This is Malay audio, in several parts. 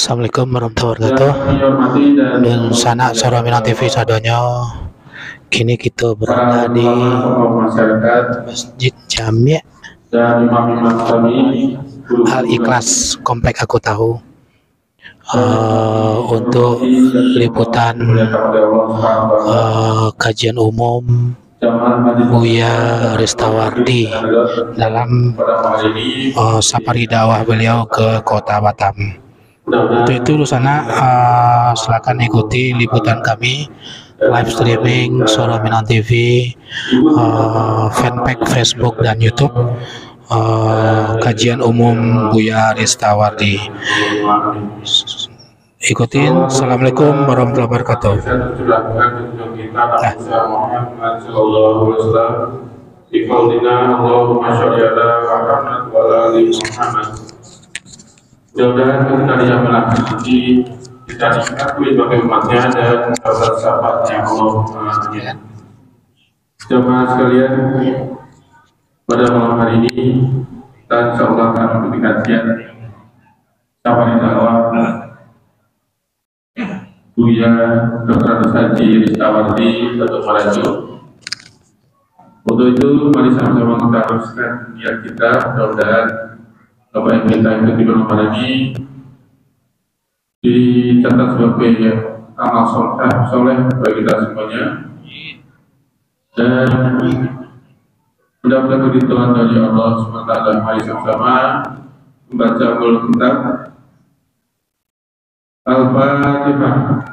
Assalamualaikum warahmatullahi wabarakatuh. Dan sanak Soramina TV sadonyo. Kini kita berada di Masjid Jami' Al Ikhlas Komplek Aku Tahu untuk liputan kajian umum Buya Ristawardi dalam safari dakwah beliau ke kota Batam. Untuk itu Lusana silakan ikuti liputan kami live streaming Soramina TV, fanpage Facebook dan YouTube, kajian umum Buya Ristawardi. Ikutin. Assalamualaikum warahmatullahi wabarakatuh. Mudah-mudahan ketika dia melakukan ini kita diakui sebagai umatnya dan sahabat-sahabatnya Allah. Jemaah sekalian, pada malam hari ini kita insyaallah akan mengikuti kajian safari dakwah Buya Dr. Haji Ristawardi untuk Melayu. Untuk itu mari sama-sama kita teruskan niat kita, mudah-mudahan apa yang kita ikuti bersama ini dicatat sebagai amal soleh bagi kita semuanya, dan mudah-mudahan perlindungan dari Allah SWT. Mari sama-sama membaca mulut kitab Al-Fatihah.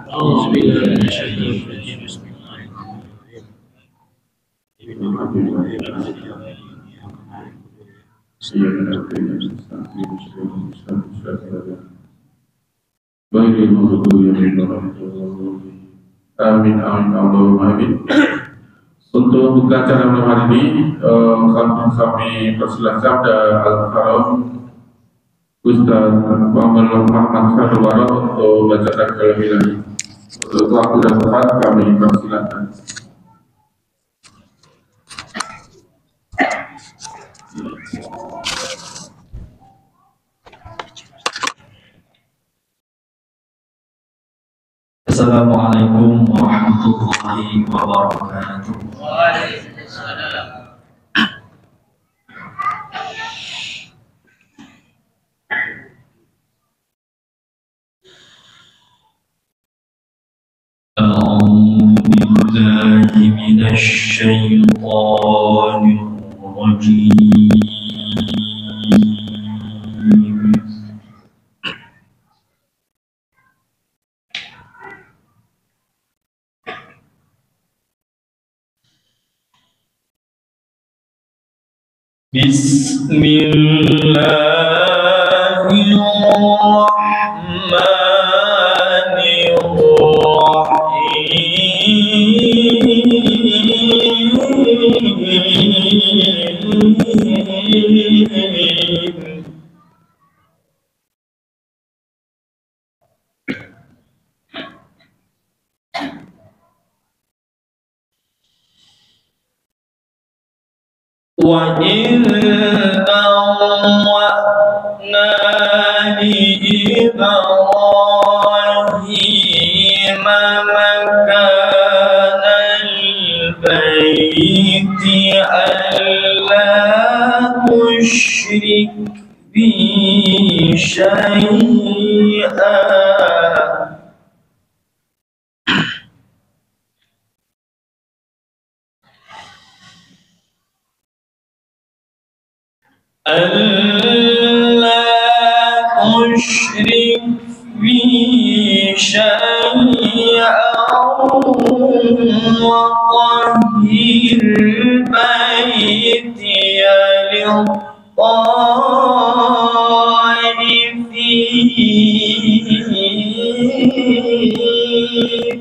Amin amin Allahumma amin. Untuk buka acara malam hari ini kami persilahkan kepada Al-Faram Ustaz Muhammad Sadwara untuk bacakan kalam ilahi. Untuk waktu dan tempat kami persilahkan. Assalamualaikum warahmatullahi wabarakatuh. Waalaikumsalam. A'udzu billahi minasy syaithanir rajim. Bismillahirrahmanirrahim. Wa in tawakna li Ibrahim makanal baiti alla tusyrik bi syai'an ألا أشرك بي شيئا وطهر بيتي للطائفين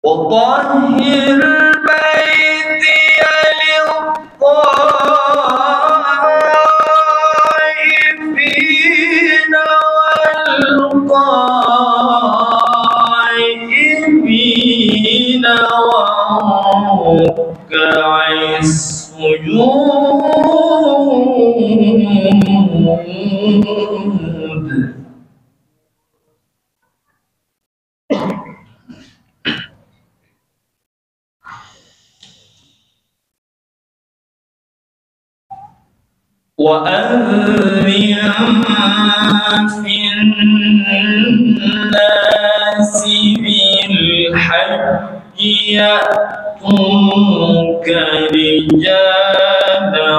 وطهر بيتي للطائفين والقائمين والركع الوجود وأذن في الناس بالحج يأتوك رجالا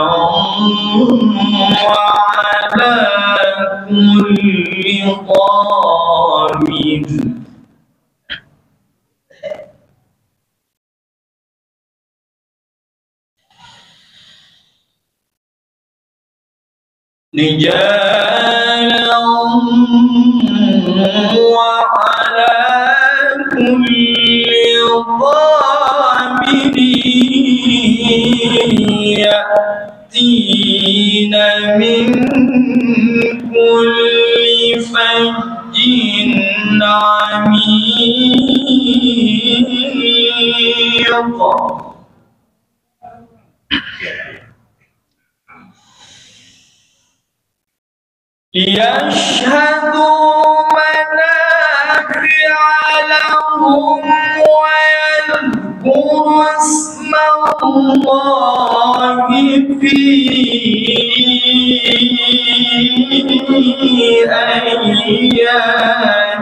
وعلى كل ضامر رجالا وعلى كل ضامر يأتين من كل فج عميق ليشهدوا منافع لهم ويذكروا اسم الله في أيام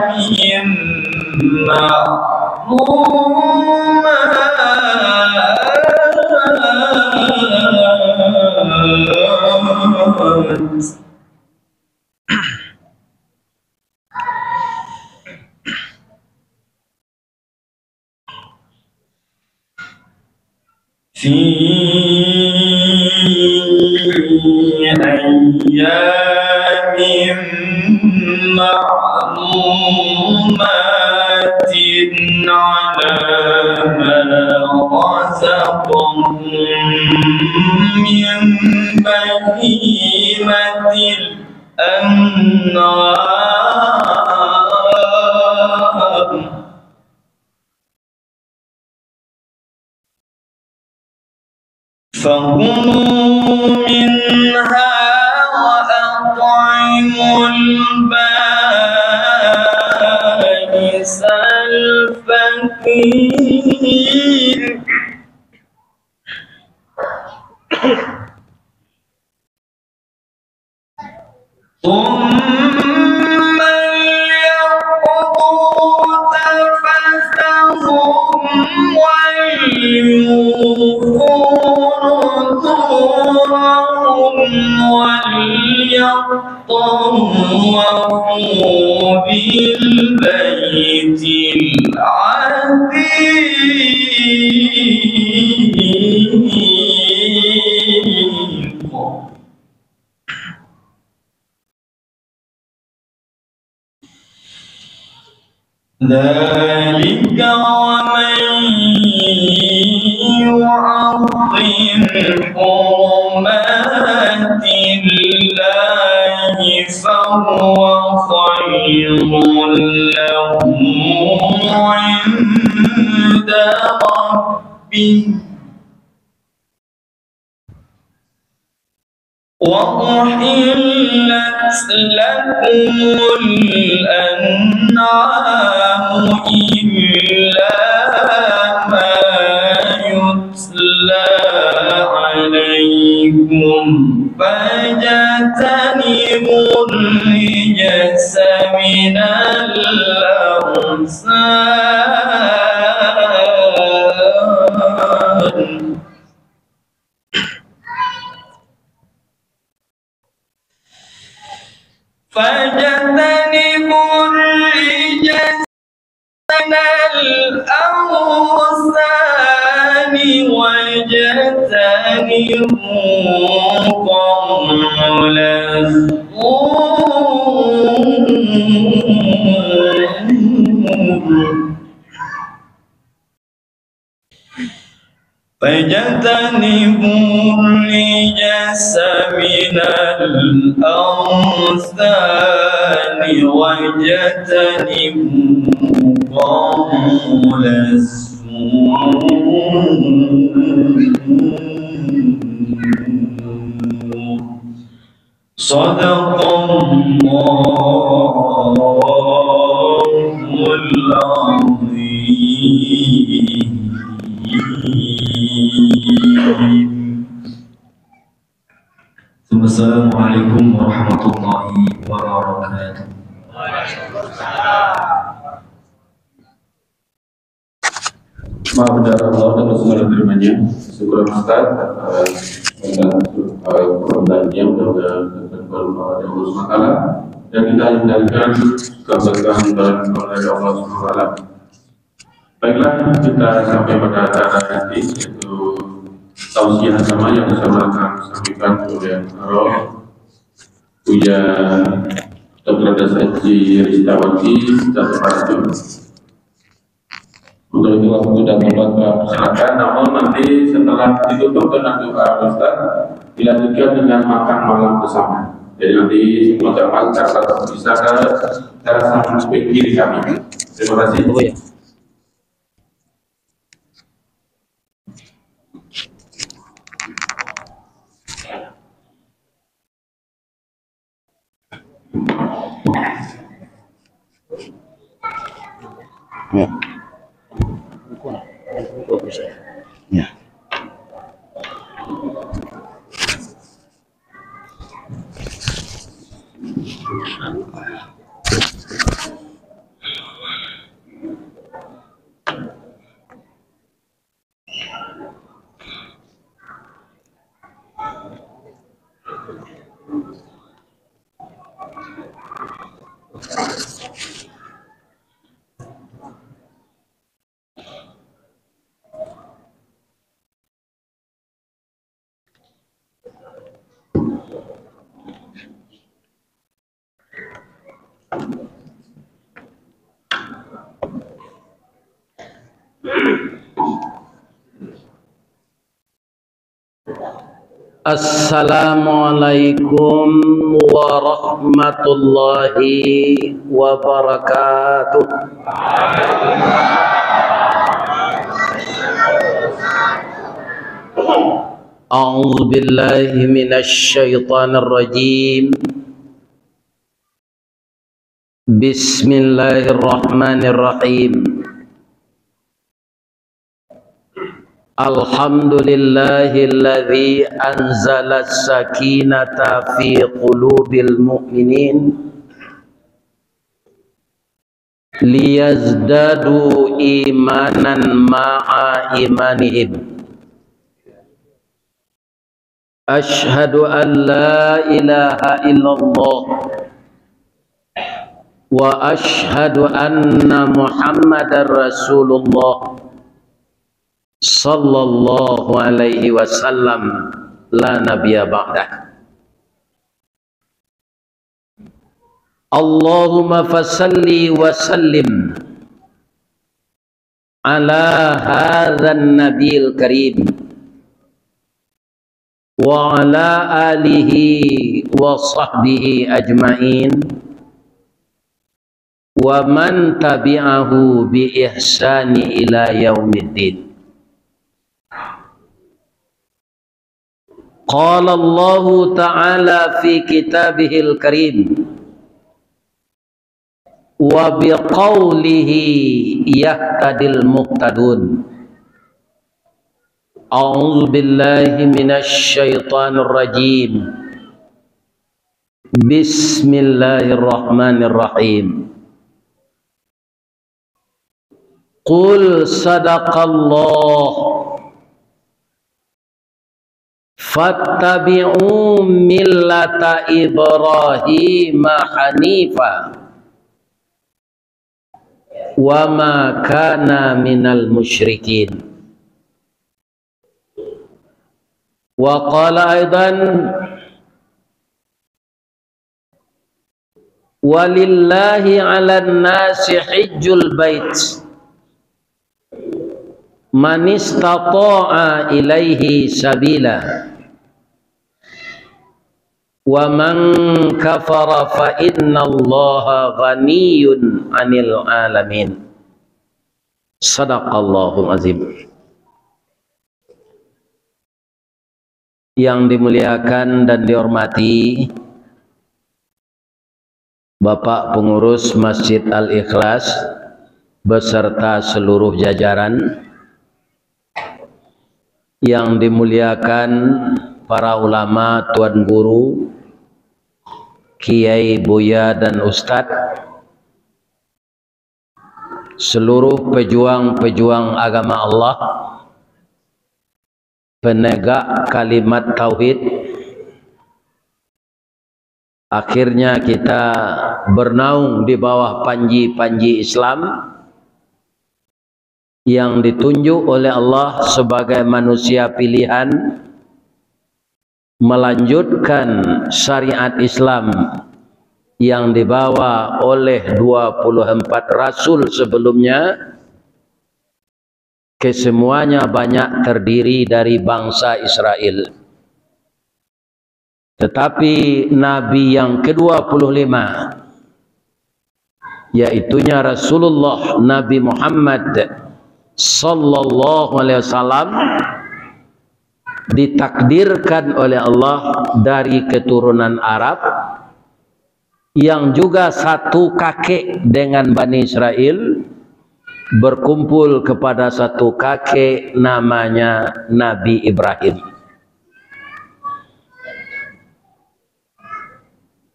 معلومات في أيام معلومات على ما رزقهم من بهيمة الأنعام فكلوا منها وأطعموا البائس الفقير ثم ليقضوا تفثهم وليوفوا نذورهم وليطوفوا بالبيت العتيق ذلك ومن يعظم حرمات الله فهو خير له عند ربه وأحلت لكم الأنعام إلا ما يتلى عليكم فاجتنبوا الرجس من الأوثان فاجتنبوا الرجس من الأوثان واجتنبوا قول الزور فاجتنبوا الرجس من الأوثان واجتنبوا قول الزور صدق الله العظيم. Assalamualaikum warahmatullahi wabarakatuh. Maha benar Allah dan segala firman-Nya. Syukur Ustaz perbelanjaan mudah-mudahan bermanfaat Allah SWT dan kita hindarkan keberkahan dan oleh Allah SWT. Baiklah, kita sampai pada acara nanti, yaitu tausiah agama yang akan disampaikan oleh Roh Buya Dr. Haji Ristawati dan Pak. Untuk itu waktu dan tempat persilakan, namun nanti setelah ditutup dengan doa Ustaz dilanjutkan dengan makan malam bersama. Jadi nanti semua jamaah cara bisa ke cara sama kiri kami. Terima kasih. Ya. Ya. Assalamualaikum warahmatullahi wabarakatuh. A'udzu billahi minasy syaithanir rajim. Bismillahirrahmanirrahim. Alhamdulillahilladzi anzala as-sakinata fi qulubil mu'minin liyazdadu imanan ma'a imanihim. Ashhadu an la ilaha illallah wa ashhadu anna Muhammadar Rasulullah sallallahu alaihi wasallam la nabiyya ba'dah. Allahumma fasalli wa sallim ala hadzal nabiyil karim wa ala alihi wa sahbihi ajmain wa man tabi'ahu bi ihsani ila yaumiddin. Qala Allah Ta'ala fi kitabihil karim wa biqaulihi yahtadil muhtadun. A'udzu billahi minasy syaithanir rajim. Bismillahirrahmanirrahim. Qul sadaqallah fattabi'u millata Ibrahim hanifa wa ma kana minal musyrikin. Wa qala aidan walillahi 'alan nasi hajjul bait man istata'a ilaihi sabila wa man kafara fa innallaha ghaniyyun 'anil 'alamin. Shadaqallahul azim. Yang dimuliakan dan dihormati Bapak Pengurus Masjid Al-Ikhlas beserta seluruh jajaran, yang dimuliakan para ulama, tuan guru, kiai, buya dan ustadz, seluruh pejuang-pejuang agama Allah, penegak kalimat tauhid. Akhirnya kita bernaung di bawah panji-panji Islam yang ditunjuk oleh Allah sebagai manusia pilihan melanjutkan syariat Islam yang dibawa oleh 24 rasul sebelumnya. Kesemuanya banyak terdiri dari bangsa Israel. Tetapi Nabi yang ke-25, yaitunya Rasulullah Nabi Muhammad sallallahu alaihi wasallam, ditakdirkan oleh Allah dari keturunan Arab, yang juga satu kakek dengan Bani Israel, berkumpul kepada satu kakek namanya Nabi Ibrahim.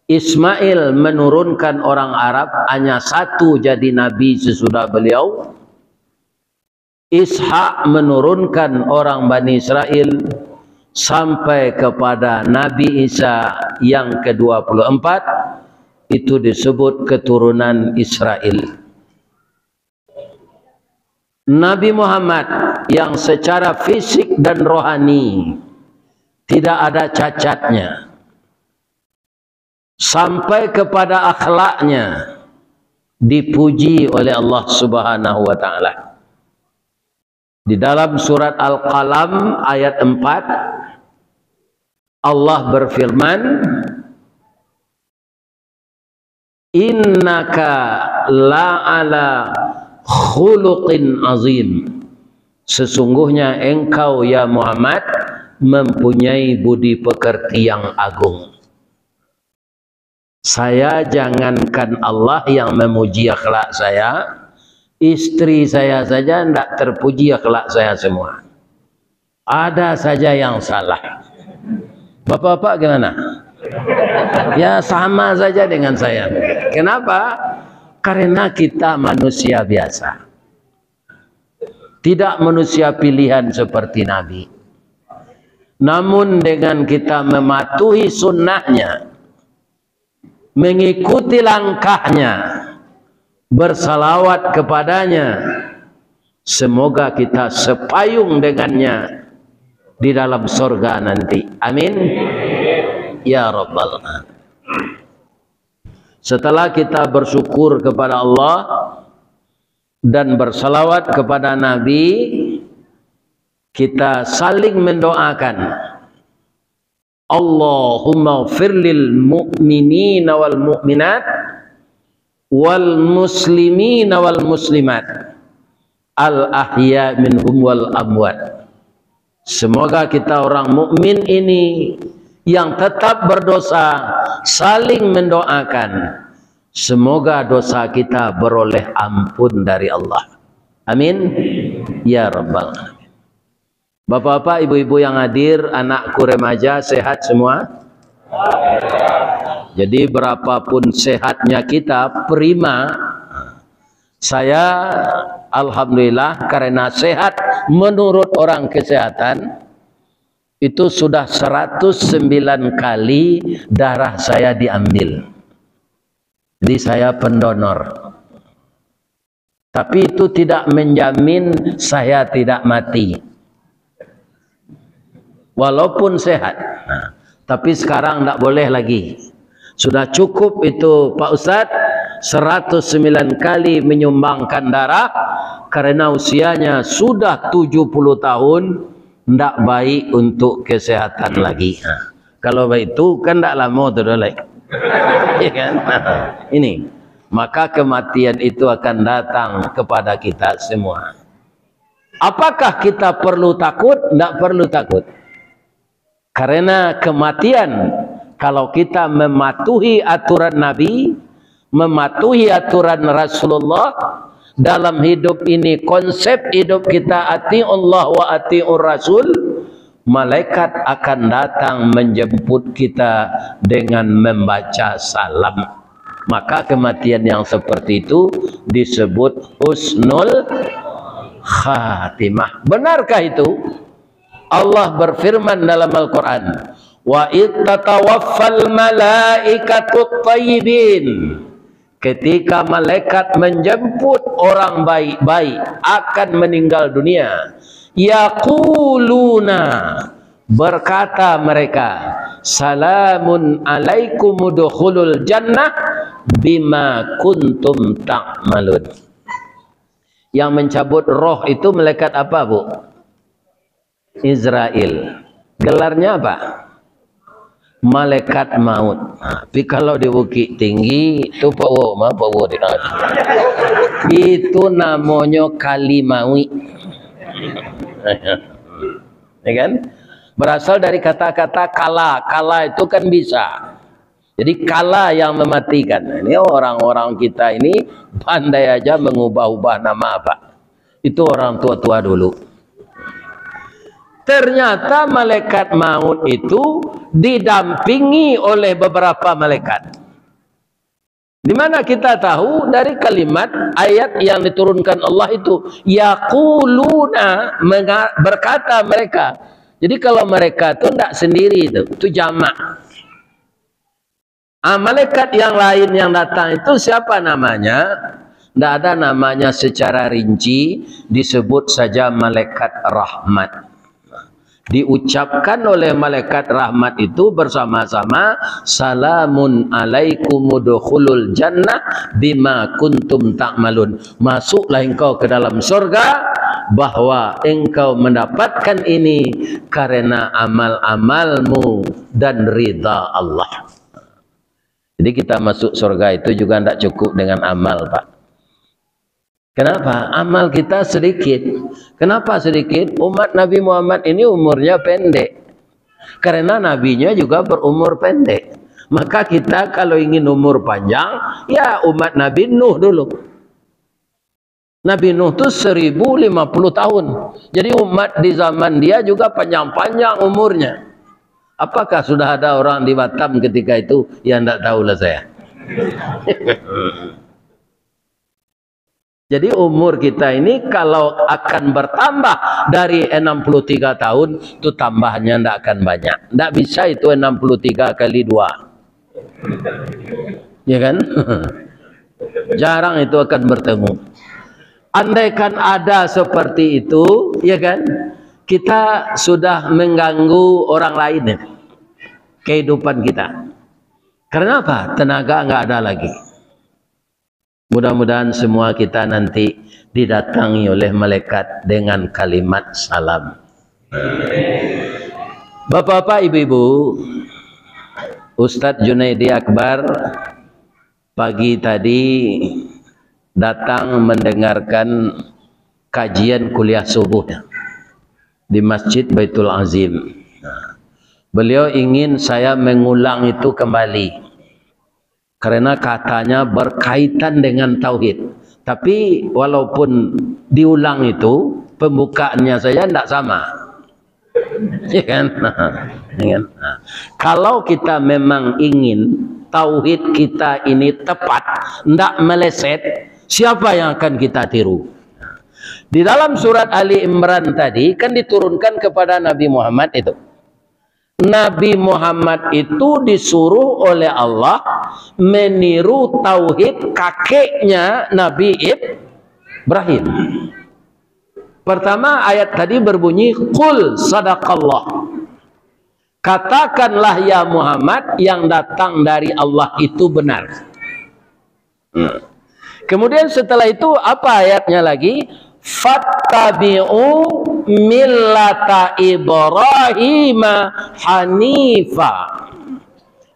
Ismail menurunkan orang Arab hanya satu jadi nabi sesudah beliau. Ishak menurunkan orang Bani Israel sampai kepada Nabi Isa yang ke-24, itu disebut keturunan Israel. Nabi Muhammad yang secara fisik dan rohani tidak ada cacatnya, sampai kepada akhlaknya dipuji oleh Allah Subhanahu wa taala. Di dalam surat Al-Qalam ayat 4 Allah berfirman, innaka la'ala khuluqin azim, sesungguhnya engkau ya Muhammad mempunyai budi pekerti yang agung. Saya jangankan Allah yang memuji akhlak saya, istri saya saja tidak terpuji akhlak saya semua. Ada saja yang salah. Bapak-bapak gimana? Ya sama saja dengan saya. Kenapa? Karena kita manusia biasa, tidak manusia pilihan seperti Nabi. Namun dengan kita mematuhi sunnahnya, mengikuti langkahnya, bersalawat kepadanya, semoga kita sepayung dengannya di dalam surga nanti. Amin ya rabbal alamin. Setelah kita bersyukur kepada Allah dan bersalawat kepada Nabi, kita saling mendoakan, Allahumma ighfir lil mu'minina wal mu'minat wal muslimina wal muslimat al ahya minhum wal amwat. Semoga kita orang mukmin ini yang tetap berdosa saling mendoakan, semoga dosa kita beroleh ampun dari Allah. Amin ya rabbal alamin. Bapak-bapak, ibu-ibu yang hadir, anakku remaja sehat semua? Jadi berapapun sehatnya kita, prima. Saya alhamdulillah karena sehat menurut orang kesehatan, itu sudah 109 kali darah saya diambil. Jadi saya pendonor. Tapi itu tidak menjamin saya tidak mati, walaupun sehat. Nah, tapi sekarang tidak boleh lagi. Sudah cukup itu Pak Ustadz, 109 kali menyumbangkan darah karena usianya sudah 70 tahun. Tidak baik untuk kesehatan lagi. Nah, kalau baik itu kan tidak lama terlalu. Ya kan? Nah, ini maka kematian itu akan datang kepada kita semua. Apakah kita perlu takut? Tidak perlu takut. Karena kematian, kalau kita mematuhi aturan Nabi, mematuhi aturan Rasulullah dalam hidup ini, konsep hidup kita ati'ullah wa ati'ur Rasul, malaikat akan datang menjemput kita dengan membaca salam. Maka kematian yang seperti itu disebut husnul khatimah. Benarkah itu? Allah berfirman dalam Al-Quran, wa ittatawaffal malaikatut tayyibin, ketika malaikat menjemput orang baik-baik akan meninggal dunia, yaquluna, berkata mereka, salamun alaikum udkhulul jannah bima kuntum ta'malun. Yang mencabut roh itu malaikat apa, Bu? Israel. Gelarnya apa? Malaikat maut. Tapi kalau di Bukit Tinggi itu itu namanya Kalimawi. Ya kan? Berasal dari kata-kata kala. Kala itu kan bisa. Jadi kala yang mematikan. Ini orang-orang kita ini pandai aja mengubah-ubah nama apa. Itu orang tua-tua dulu. Ternyata malaikat maut itu didampingi oleh beberapa malaikat. Di mana kita tahu dari kalimat ayat yang diturunkan Allah itu, yaquluna, berkata mereka. Jadi kalau mereka itu tidak sendiri, itu jamak. Malaikat yang lain yang datang itu siapa namanya? Tidak ada namanya secara rinci, disebut saja malaikat rahmat. Diucapkan oleh malaikat rahmat itu bersama-sama, salamun alaikum udkhulul jannah bima kuntum ta'malun. Masuklah engkau ke dalam surga, bahwa engkau mendapatkan ini karena amal-amalmu dan ridha Allah. Jadi kita masuk surga itu juga tidak cukup dengan amal, Pak. Kenapa? Amal kita sedikit. Kenapa sedikit? Umat Nabi Muhammad ini umurnya pendek. Karena nabinya juga berumur pendek. Maka kita kalau ingin umur panjang, ya umat Nabi Nuh dulu. Nabi Nuh itu 1050 tahun. Jadi umat di zaman dia juga panjang-panjang umurnya. Apakah sudah ada orang di Batam ketika itu? Ya tidak tahulah saya. Jadi umur kita ini kalau akan bertambah dari 63 tahun, itu tambahnya tidak akan banyak. Tidak bisa itu 63 kali 2. Ya kan? Jarang itu akan bertemu. Andaikan ada seperti itu, ya kan? Kita sudah mengganggu orang lain ya, kehidupan kita. Karena apa? Tenaga nggak ada lagi. Mudah-mudahan semua kita nanti didatangi oleh malaikat dengan kalimat salam. Bapak-bapak, ibu-ibu, Ustadz Junaidi Akbar pagi tadi datang mendengarkan kajian kuliah subuh di Masjid Baitul Azim. Beliau ingin saya mengulang itu kembali karena katanya berkaitan dengan tauhid. Tapi walaupun diulang itu, pembukaannya saya tidak sama. Ya kan? Kalau kita memang ingin tauhid kita ini tepat, tidak meleset, siapa yang akan kita tiru? Di dalam surat Ali Imran tadi kan diturunkan kepada Nabi Muhammad itu. Nabi Muhammad itu disuruh oleh Allah meniru tauhid kakeknya Nabi Ibrahim. Pertama ayat tadi berbunyi qul sadaqallah. Katakanlah ya Muhammad, yang datang dari Allah itu benar. Kemudian setelah itu apa ayatnya lagi? Fattabi'u millata Ibrahim hanifa.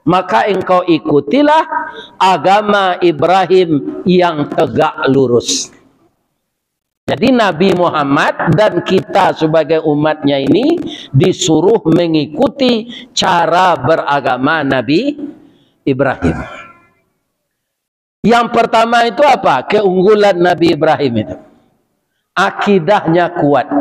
Maka engkau ikutilah agama Ibrahim yang tegak lurus. Jadi Nabi Muhammad dan kita sebagai umatnya ini disuruh mengikuti cara beragama Nabi Ibrahim. Yang pertama itu apa? Keunggulan Nabi Ibrahim itu. Akidahnya kuat.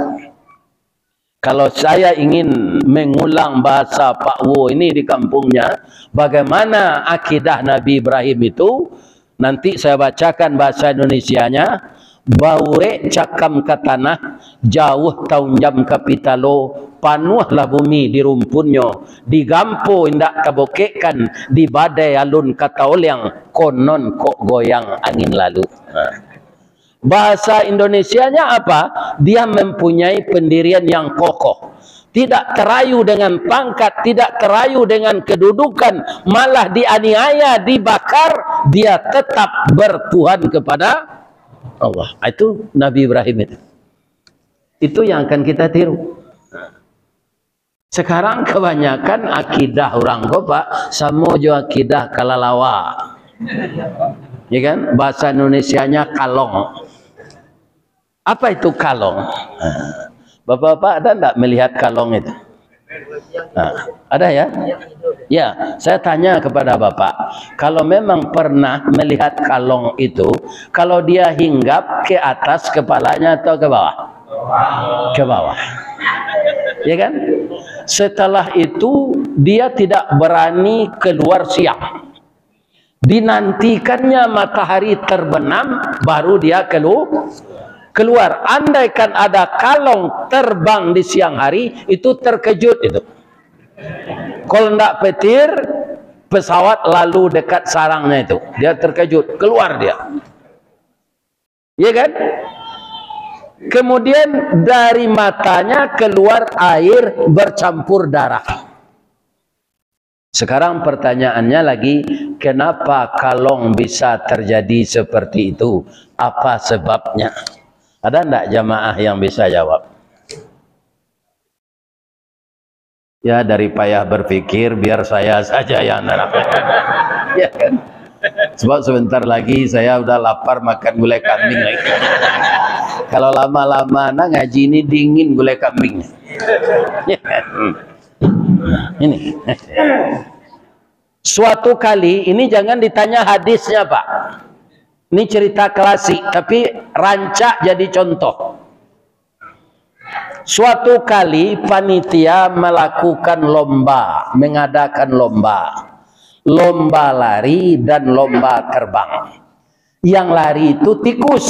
Kalau saya ingin mengulang bahasa Pak Wo ini di kampungnya, bagaimana akidah Nabi Ibrahim itu, nanti saya bacakan bahasa Indonesianya. Baure cakam ke tanah, jauh tahun jam kapitalo, panuhlah bumi di rumpunyo, digampo indak kabokekkan, di badai alun kata olyang, konon kok goyang angin lalu. Bahasa Indonesianya apa? Dia mempunyai pendirian yang kokoh. Tidak terayu dengan pangkat, tidak terayu dengan kedudukan, malah dianiaya, dibakar, dia tetap bertuhan kepada Allah. Itu Nabi Ibrahim itu. Itu yang akan kita tiru. Sekarang kebanyakan akidah orang Pak sama jo akidah kalalawa. Ya kan? Bahasa Indonesianya kalong. Apa itu kalong? Bapak-bapak ada enggak melihat kalong itu? Ada ya? Ya, saya tanya kepada Bapak, kalau memang pernah melihat kalong itu, kalau dia hinggap ke atas kepalanya atau ke bawah? Ke bawah. Ya kan? Setelah itu dia tidak berani keluar siang. Dinantikannya matahari terbenam baru dia keluar. Andaikan ada kalong terbang di siang hari, itu terkejut itu. Kalau tidak petir, pesawat lalu dekat sarangnya itu, dia terkejut, keluar dia. Ya kan? Kemudian dari matanya keluar air bercampur darah. Sekarang pertanyaannya lagi, kenapa kalong bisa terjadi seperti itu? Apa sebabnya? Ada enggak jamaah yang bisa jawab? Ya, dari payah berpikir, biar saya saja yang nerangkan. Ya kan? Sebab sebentar lagi saya udah lapar makan gulai kambing lagi. Kalau lama-lama ngaji ini dingin gulai kambingnya. Ya kan? Ini. Suatu kali, ini jangan ditanya hadisnya Pak. Ini cerita klasik, tapi rancak jadi contoh. Suatu kali panitia melakukan lomba, mengadakan lomba lari dan lomba terbang. Yang lari itu tikus,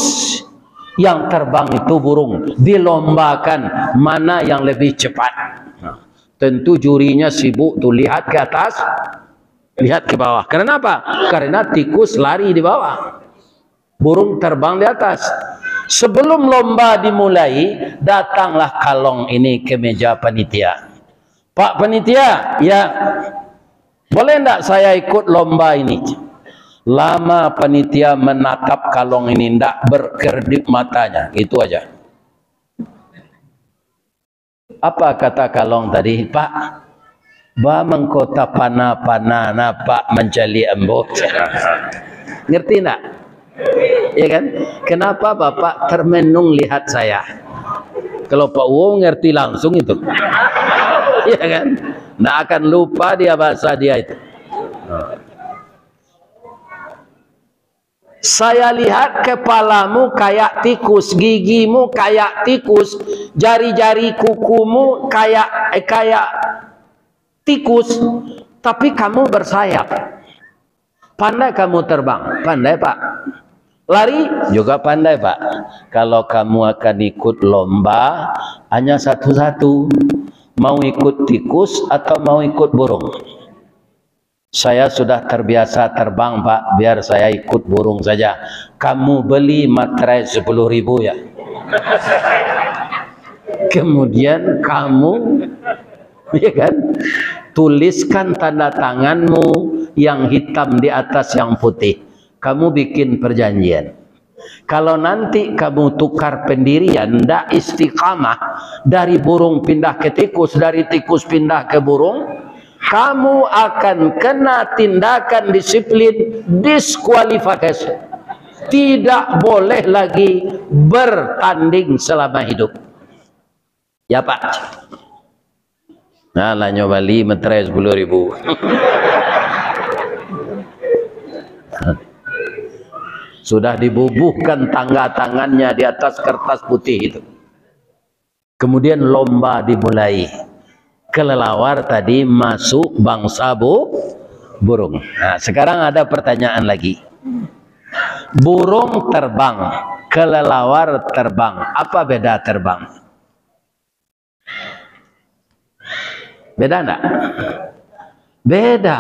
yang terbang itu burung. Dilombakan mana yang lebih cepat. Tentu jurinya sibuk tuh, lihat ke atas, lihat ke bawah. Kenapa? Karena tikus lari di bawah, burung terbang di atas. Sebelum lomba dimulai, datanglah kalong ini ke meja panitia. Pak panitia, ya, boleh enggak saya ikut lomba ini? Lama panitia menatap kalong ini, enggak berkedip matanya, itu aja. Apa kata kalong tadi? Pak, ba mengkota pana-pana Pak mencali embok. Ngerti enggak? Ya kan? Kenapa Bapak termenung lihat saya? Kalau Pak Wo ngerti langsung itu. Ya kan? Nggak akan lupa dia bahasa dia itu. Saya lihat kepalamu kayak tikus, gigimu kayak tikus, jari-jari kukumu kayak tikus, tapi kamu bersayap. Pandai kamu terbang, pandai Pak. Lari juga pandai Pak. Kalau kamu akan ikut lomba, hanya satu-satu. Mau ikut tikus atau mau ikut burung? Saya sudah terbiasa terbang Pak, biar saya ikut burung saja. Kamu beli materai 10.000 ya. Kemudian kamu, ya kan, tuliskan tanda tanganmu yang hitam di atas yang putih. Kamu bikin perjanjian. Kalau nanti kamu tukar pendirian, tidak istiqamah, dari burung pindah ke tikus, dari tikus pindah ke burung, kamu akan kena tindakan disiplin, diskualifikasi. tidak boleh lagi bertanding selama hidup. Ya Pak. Nah, lah nyoba beli meterai 10.000. Sudah dibubuhkan tangga tangannya di atas kertas putih itu. Kemudian lomba dimulai. Kelelawar tadi masuk bangsa burung. Nah, sekarang ada pertanyaan lagi. Burung terbang, kelelawar terbang. Apa beda terbang? Beda enggak? Beda.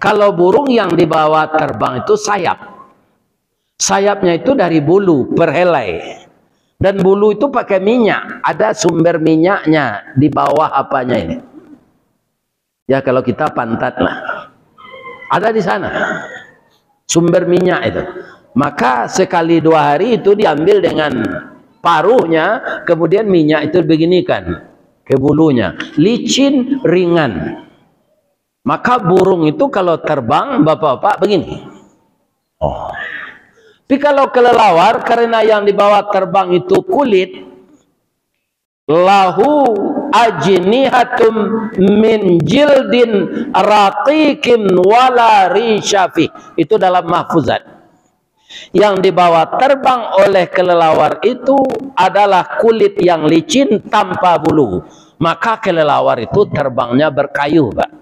Kalau burung yang dibawa terbang itu sayap. Sayapnya itu dari bulu per helai. Dan bulu itu pakai minyak. Ada sumber minyaknya di bawah apanya ini. Ya kalau kita pantat lah. Ada di sana. Sumber minyak itu. Maka sekali 2 hari itu diambil dengan paruhnya. Kemudian minyak itu beginikan ke bulunya. Licin, ringan. Maka burung itu kalau terbang bapak-bapak begini. Oh. Tapi kalau kelelawar, karena yang dibawa terbang itu kulit, lahu ajnihatum min jildin raqiqin wala rishafi. Itu dalam mahfuzat. Yang dibawa terbang oleh kelelawar itu adalah kulit yang licin tanpa bulu. Maka kelelawar itu terbangnya berkayu, Pak.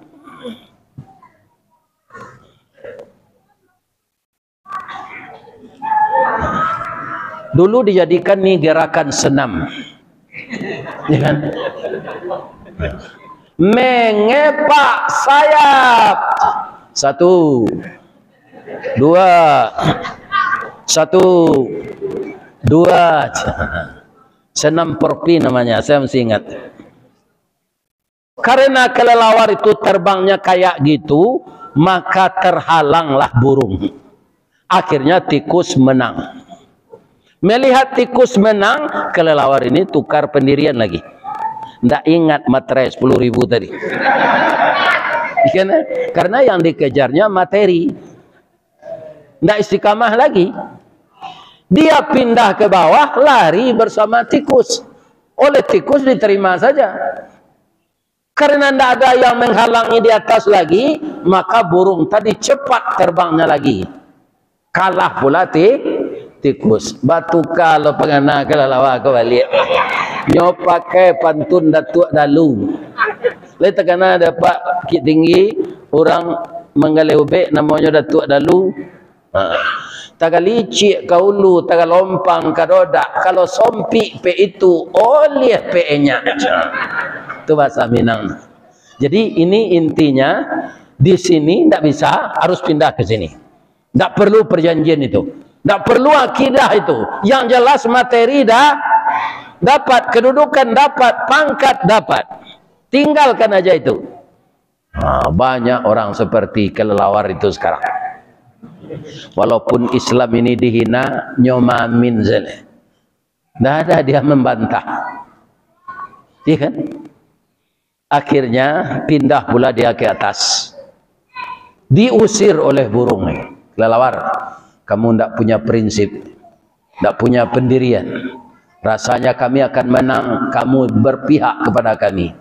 Dulu dijadikan nih gerakan senam, ya kan? Mengepak sayap. 1, 2, 1, 2. Senam porpi namanya, saya mesti ingat. Karena kelelawar itu terbangnya kayak gitu, maka terhalanglah burung. Akhirnya tikus menang. Melihat tikus menang, kelelawar ini tukar pendirian lagi. Tidak ingat materai 10.000 tadi. Karena yang dikejarnya materi. Tidak istiqamah lagi. Dia pindah ke bawah, lari bersama tikus. Oleh tikus diterima saja. Karena tidak ada yang menghalangi di atas lagi, maka burung tadi cepat terbangnya lagi. Kalah pula tikus. Batu kalau pengana kelelawar kembali. Nyo pakai pantun datuk dalu. Lain terkena dapat kit tinggi orang menggali ubek namanya datuk dalu. Taga licik kaulu, taga lompang kadodak. Kalau sompi pe itu oleh pe-nya. Itu bahasa Minang. Jadi ini intinya di sini tidak bisa, harus pindah ke sini. Tidak perlu perjanjian itu. Tidak perlu akidah itu. Yang jelas materi dah dapat, kedudukan dapat, pangkat dapat. Tinggalkan aja itu. Nah, banyak orang seperti kelelawar itu sekarang. Walaupun Islam ini dihina, nyomamin zene. Tidak ada dia membantah. Iya kan? Akhirnya pindah pula dia ke atas. Diusir oleh burung. Kelelawar. Kamu tidak punya prinsip, tidak punya pendirian. Rasanya kami akan menang, kamu berpihak kepada kami.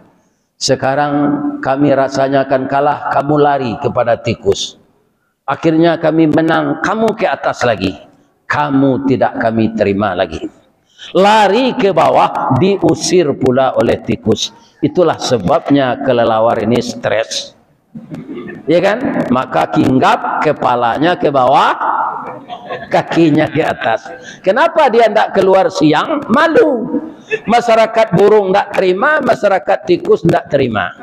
Sekarang kami rasanya akan kalah, kamu lari kepada tikus. Akhirnya kami menang, kamu ke atas lagi. Kamu tidak kami terima lagi. Lari ke bawah, diusir pula oleh tikus. Itulah sebabnya kelelawar ini stres. Ya kan? Maka hinggap kepalanya ke bawah, kakinya ke atas. Kenapa dia tidak keluar siang? Malu. Masyarakat burung tidak terima, masyarakat tikus tidak terima.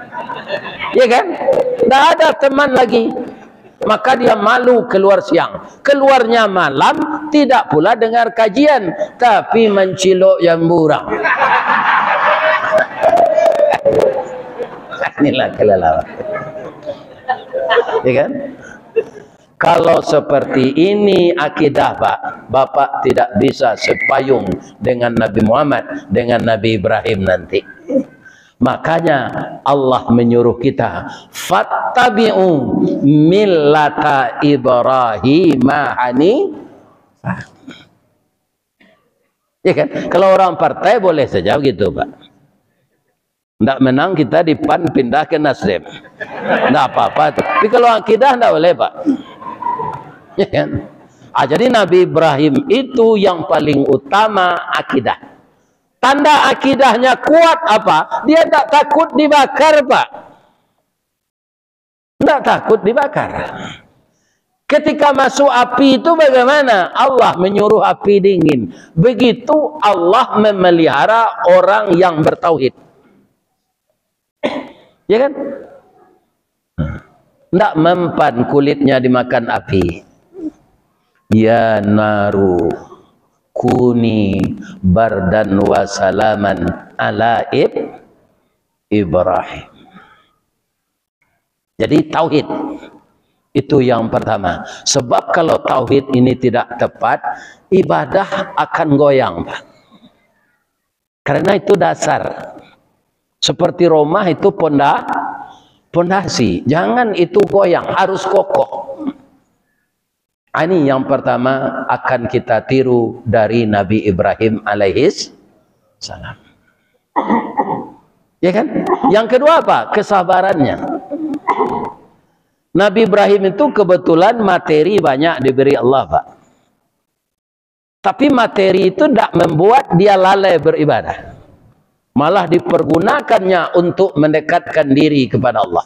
Ya kan? Tidak ada teman lagi. Maka dia malu keluar siang. Keluarnya malam, tidak pula dengar kajian, tapi mencilok yang burang. Inilah kelelawar. Ya kan? Kalau seperti ini akidah Pak, Bapak tidak bisa sepayung dengan Nabi Muhammad, dengan Nabi Ibrahim nanti. Makanya Allah menyuruh kita, fattabi'u millata Ibrahim Ya kan? Kalau orang partai boleh saja begitu, Pak. Tidak menang kita di PAN pindah ke Nasdem. Tidak apa-apa. Tapi kalau akidah tidak boleh, Pak. Ya kan? Jadi Nabi Ibrahim itu yang paling utama akidah. Tanda akidahnya kuat apa? Dia tak takut dibakar, Pak. Tidak takut dibakar. Ketika masuk api itu bagaimana? Allah menyuruh api dingin. Begitu Allah memelihara orang yang bertauhid. Ya kan? Tidak mempan kulitnya dimakan api. Ya naru kuni bardan wa salaman ala Ibrahim. Jadi tauhid itu yang pertama. Sebab kalau tauhid ini tidak tepat, ibadah akan goyang, Pak. Karena itu dasar. Seperti rumah itu pondasi. Jangan itu goyang, harus kokoh. Ini yang pertama akan kita tiru dari Nabi Ibrahim alaihis salam. Ya kan? Yang kedua apa? Kesabarannya. Nabi Ibrahim itu kebetulan materi banyak diberi Allah, Pak. Tapi materi itu tidak membuat dia lalai beribadah. Malah dipergunakannya untuk mendekatkan diri kepada Allah.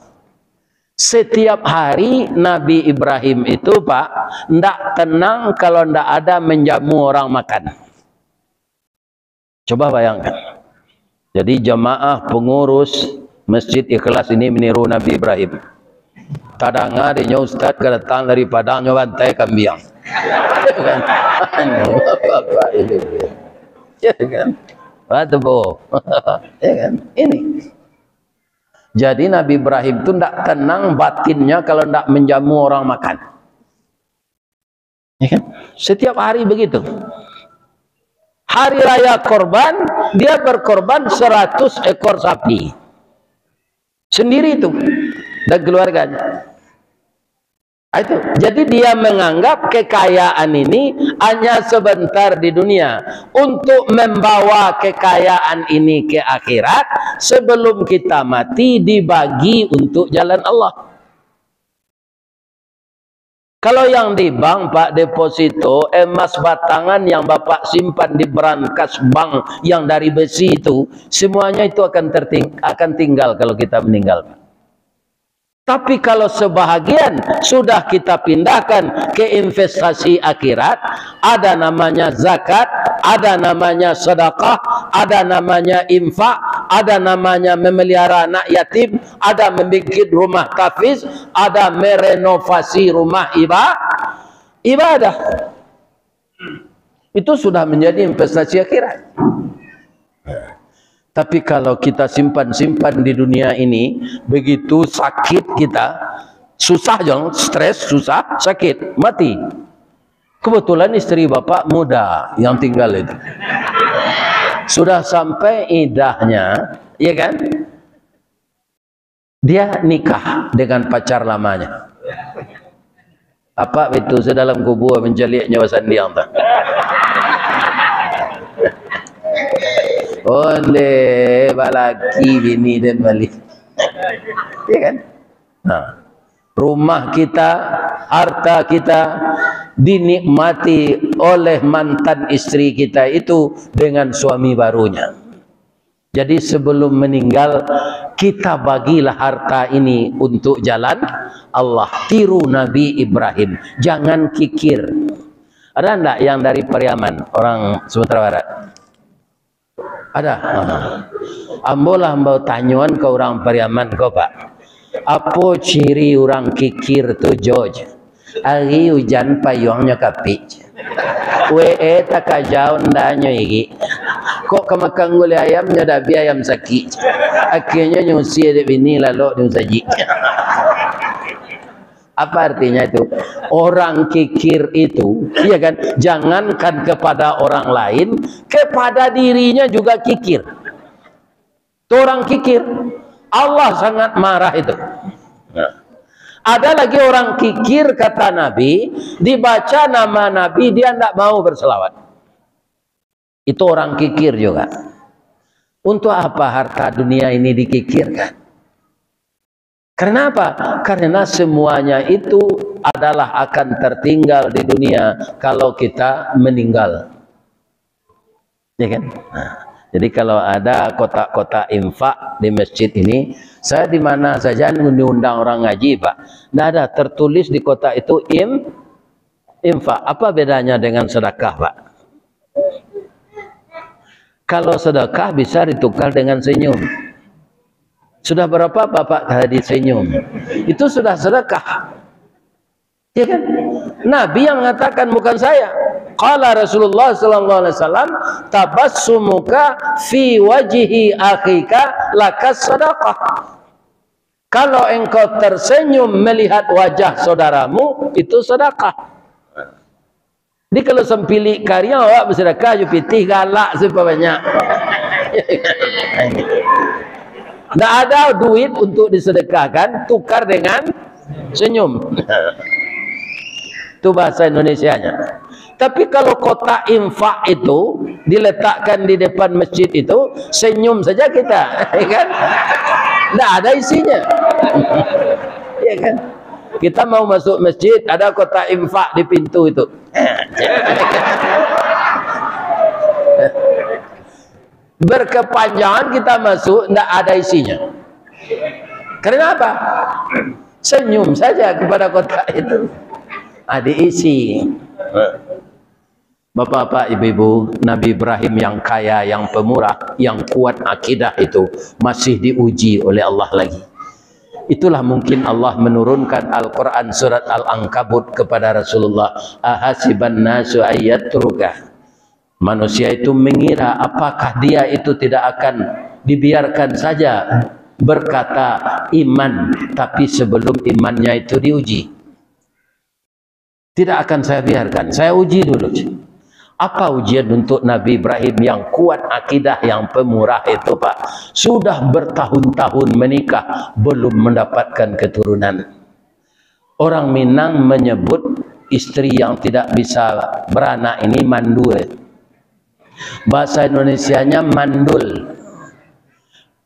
Setiap hari Nabi Ibrahim itu, Pak, tidak tenang kalau tidak ada menjamu orang makan. Coba bayangkan. Jadi jamaah pengurus Masjid Ikhlas ini meniru Nabi Ibrahim. Kadang-kadang adanya Ustaz datang dari Padangnya bantai kambing. Apa ini? Ya kan? Waduh, ya kan? Ini. Jadi Nabi Ibrahim itu tidak tenang batinnya kalau tidak menjamu orang makan. Ya kan? Setiap hari begitu. Hari raya korban, dia berkorban 100 ekor sapi. Sendiri itu. Dan keluarganya. Itu. Jadi dia menganggap kekayaan ini hanya sebentar di dunia. Untuk membawa kekayaan ini ke akhirat, sebelum kita mati dibagi untuk jalan Allah. Kalau yang di bank, Pak, deposito, emas batangan yang Bapak simpan di brankas bank yang dari besi itu, semuanya itu akan tinggal kalau kita meninggal, Pak. Tapi kalau sebahagian sudah kita pindahkan ke investasi akhirat, ada namanya zakat, ada namanya sedekah, ada namanya infak, ada namanya memelihara anak yatim, ada membuat rumah tahfiz, ada merenovasi rumah ibadah. Itu sudah menjadi investasi akhirat. Tapi kalau kita simpan-simpan di dunia ini, begitu sakit kita, susah jangan, stres, susah, sakit, mati. Kebetulan istri Bapak muda yang tinggal itu. Sudah sampai idahnya, ya kan? Dia nikah dengan pacar lamanya. Apa itu sedalam kubur menceliak nyawa sandiang tak? Oleh balaki bini dan balik. Ya kan? Nah, rumah kita, harta kita dinikmati oleh mantan istri kita itu dengan suami barunya. Jadi sebelum meninggal, kita bagilah harta ini untuk jalan Allah. Tiru Nabi Ibrahim. Jangan kikir. Ada enggak yang dari Pariaman, orang Sumatera Barat? Ada. Ambolah ambau tanyuan ke orang Pariaman kau, Pak. Apa ciri orang kikir tu, George? Hari hujan payungnya kapit. WE tak kajau ndanya iki. Kok kemakan gulai ayamnya dabi ayam sakit. Akhirnya nyusi ada bini lalu nyusaji. Apa artinya itu? Orang kikir itu, ya kan? Jangankan kepada orang lain, kepada dirinya juga kikir. Itu orang kikir. Allah sangat marah itu. Ada lagi orang kikir, kata Nabi, dibaca nama Nabi dia tidak mau berselawat. Itu orang kikir juga. Untuk apa harta dunia ini dikikirkan? Karena apa? Karena semuanya itu adalah akan tertinggal di dunia kalau kita meninggal. Ya kan? Nah, jadi kalau ada kotak-kotak infak di masjid ini, saya di mana saja diundang orang ngaji, Pak. Tidak ada tertulis di kotak itu infak. Apa bedanya dengan sedekah, Pak? Kalau sedekah bisa ditukar dengan senyum. Sudah berapa Bapak tadi senyum? Itu sudah sedekah. Ya kan? Nabi yang mengatakan, bukan saya. Qala Rasulullah sallallahu alaihi wasallam, tabassumuka fi wajhi akhika lakas sadaqah. Kalau engkau tersenyum melihat wajah saudaramu, itu sedekah. Jadi kalau sempili karya awak bersedekah, you pitih galak sebanyak. Tidak ada duit untuk disedekahkan, tukar dengan senyum. Itu bahasa Indonesianya. Tapi kalau kotak infak itu diletakkan di depan masjid itu, senyum saja kita, ya kan? Tidak ada isinya, ya kan? Kita mau masuk masjid, ada kotak infak di pintu itu. Berkepanjangan kita masuk, tidak ada isinya. Kenapa? Senyum saja kepada kotak itu. Ada isi. Bapak-bapak, ibu-ibu, Nabi Ibrahim yang kaya, yang pemurah, yang kuat akidah itu masih diuji oleh Allah lagi. Itulah mungkin Allah menurunkan Al-Quran surat Al-Ankabut kepada Rasulullah. Ahasiban nasu ayyatruka. Manusia itu mengira apakah dia itu tidak akan dibiarkan saja berkata iman, tapi sebelum imannya itu diuji. Tidak akan saya biarkan, saya uji dulu. Apa ujian untuk Nabi Ibrahim yang kuat akidah, yang pemurah itu, Pak? Sudah bertahun-tahun menikah, belum mendapatkan keturunan. Orang Minang menyebut istri yang tidak bisa beranak ini mandul. Bahasa Indonesianya mandul.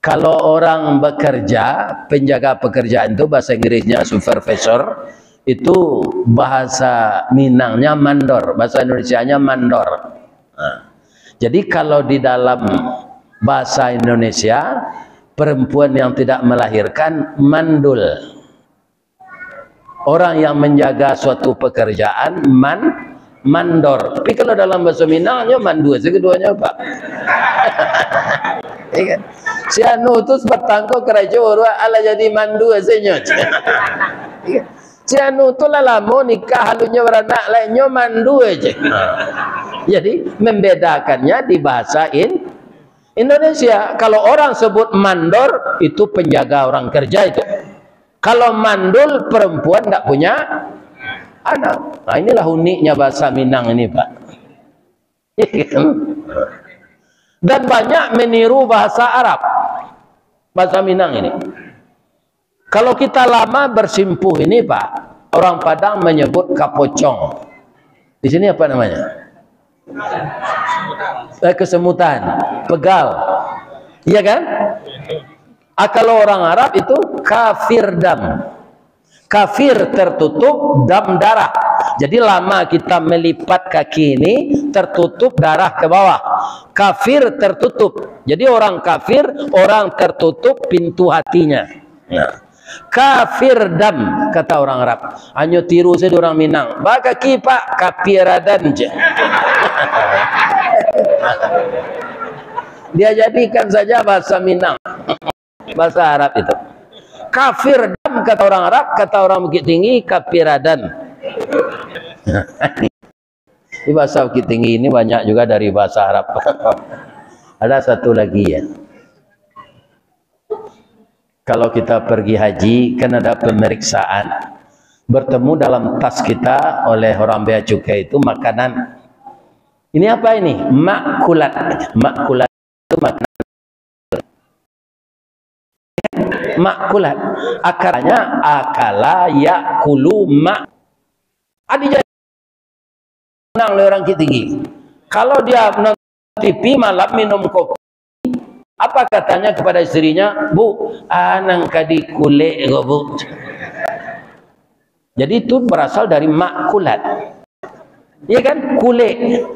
Kalau orang bekerja, penjaga pekerjaan itu bahasa Inggrisnya supervisor, itu bahasa Minangnya mandor, bahasa Indonesianya mandor. Nah, jadi kalau di dalam bahasa Indonesia, perempuan yang tidak melahirkan mandul. Orang yang menjaga suatu pekerjaan mandor. Tapi kalau dalam bahasa Minangnya mandua, sekeduanya Pak. Si anu itu bertangkau kerajaan orang ala jadi mandua senyot. Si anu tu lah lama nikah halunya beranak lainnya mandu aja. Jadi membedakannya di bahasa Indonesia. Kalau orang sebut mandor itu penjaga orang kerja itu. Kalau mandul perempuan tak punya anak. Nah, inilah uniknya bahasa Minang ini, Pak. Dan banyak meniru bahasa Arab. Bahasa Minang ini. Kalau kita lama bersimpuh ini, Pak, orang Padang menyebut kapocong. Di sini apa namanya? Kesemutan, pegal. Iya kan? Kalau orang Arab itu kafir dam. Kafir tertutup, dam darah. Jadi lama kita melipat kaki ini, tertutup darah ke bawah. Kafir tertutup. Jadi orang kafir, orang tertutup pintu hatinya. Nah. Kafir dam, kata orang Arab. Hanya tiru saja orang Minang. Bak kaki Pak, kafiradan je. Dia jadikan saja bahasa Minang, bahasa Arab itu. Kafir dam kata orang Arab, kata orang Bukit Tinggi kafiradan. Di bahasa Bukit Tinggi ini banyak juga dari bahasa Arab. Ada satu lagi ya. Kalau kita pergi haji, kan ada pemeriksaan. Bertemu dalam tas kita oleh orang bea cukai itu makanan. Ini apa ini? Makulat. Makulat itu makanan. makulat. Akarnya akala yakulu mak. Adi jadi menang oleh orang tinggi. Kalau dia menonton TV malam minum kopi, apa katanya kepada istrinya? Bu, anang kadi kulek go bu. Jadi itu berasal dari makulat. Ya kan? Kulek.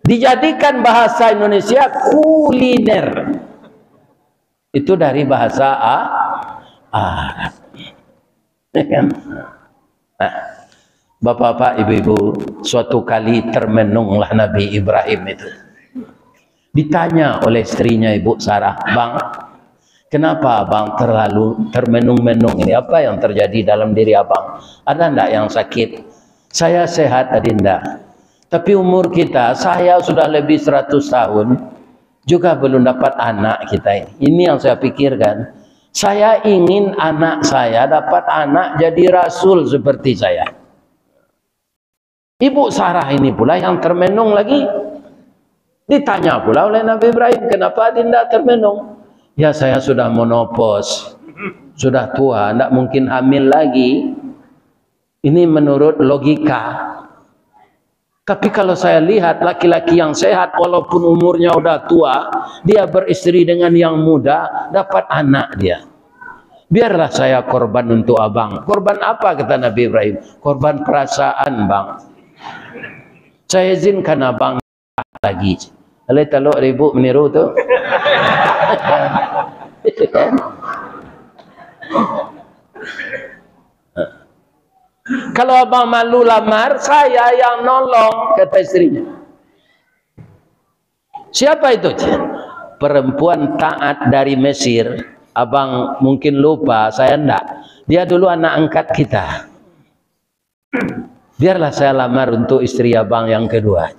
Dijadikan bahasa Indonesia kuliner. Itu dari bahasa Arab. Ya kan? Nah, bapak-bapak, ibu-ibu, suatu kali termenunglah Nabi Ibrahim itu. Ditanya oleh istrinya Ibu Sarah, Bang, kenapa abang terlalu termenung-menung ini? Apa yang terjadi dalam diri abang? Ada enggak yang sakit? Saya sehat, Adinda. Tapi umur kita, saya sudah lebih 100 tahun, juga belum dapat anak kita ini. Ini yang saya pikirkan. Saya ingin anak saya dapat anak jadi rasul seperti saya. Ibu Sarah ini pula yang termenung lagi. Ditanya pula oleh Nabi Ibrahim, kenapa Adinda termenung? Ya saya sudah menopause, sudah tua, tidak mungkin hamil lagi. Ini menurut logika. Tapi kalau saya lihat laki-laki yang sehat, walaupun umurnya udah tua, dia beristri dengan yang muda, dapat anak dia. Biarlah saya korban untuk abang. Korban apa kata Nabi Ibrahim? Korban perasaan bang. Saya izinkan abang lagi. Oleh taluk ribu meniru tu. Kalau abang malu lamar, saya yang nolong, kata istrinya. Siapa itu? Perempuan taat dari Mesir. Abang mungkin lupa, saya enggak. Dia dulu anak angkat kita. Biarlah saya lamar untuk istri abang yang kedua.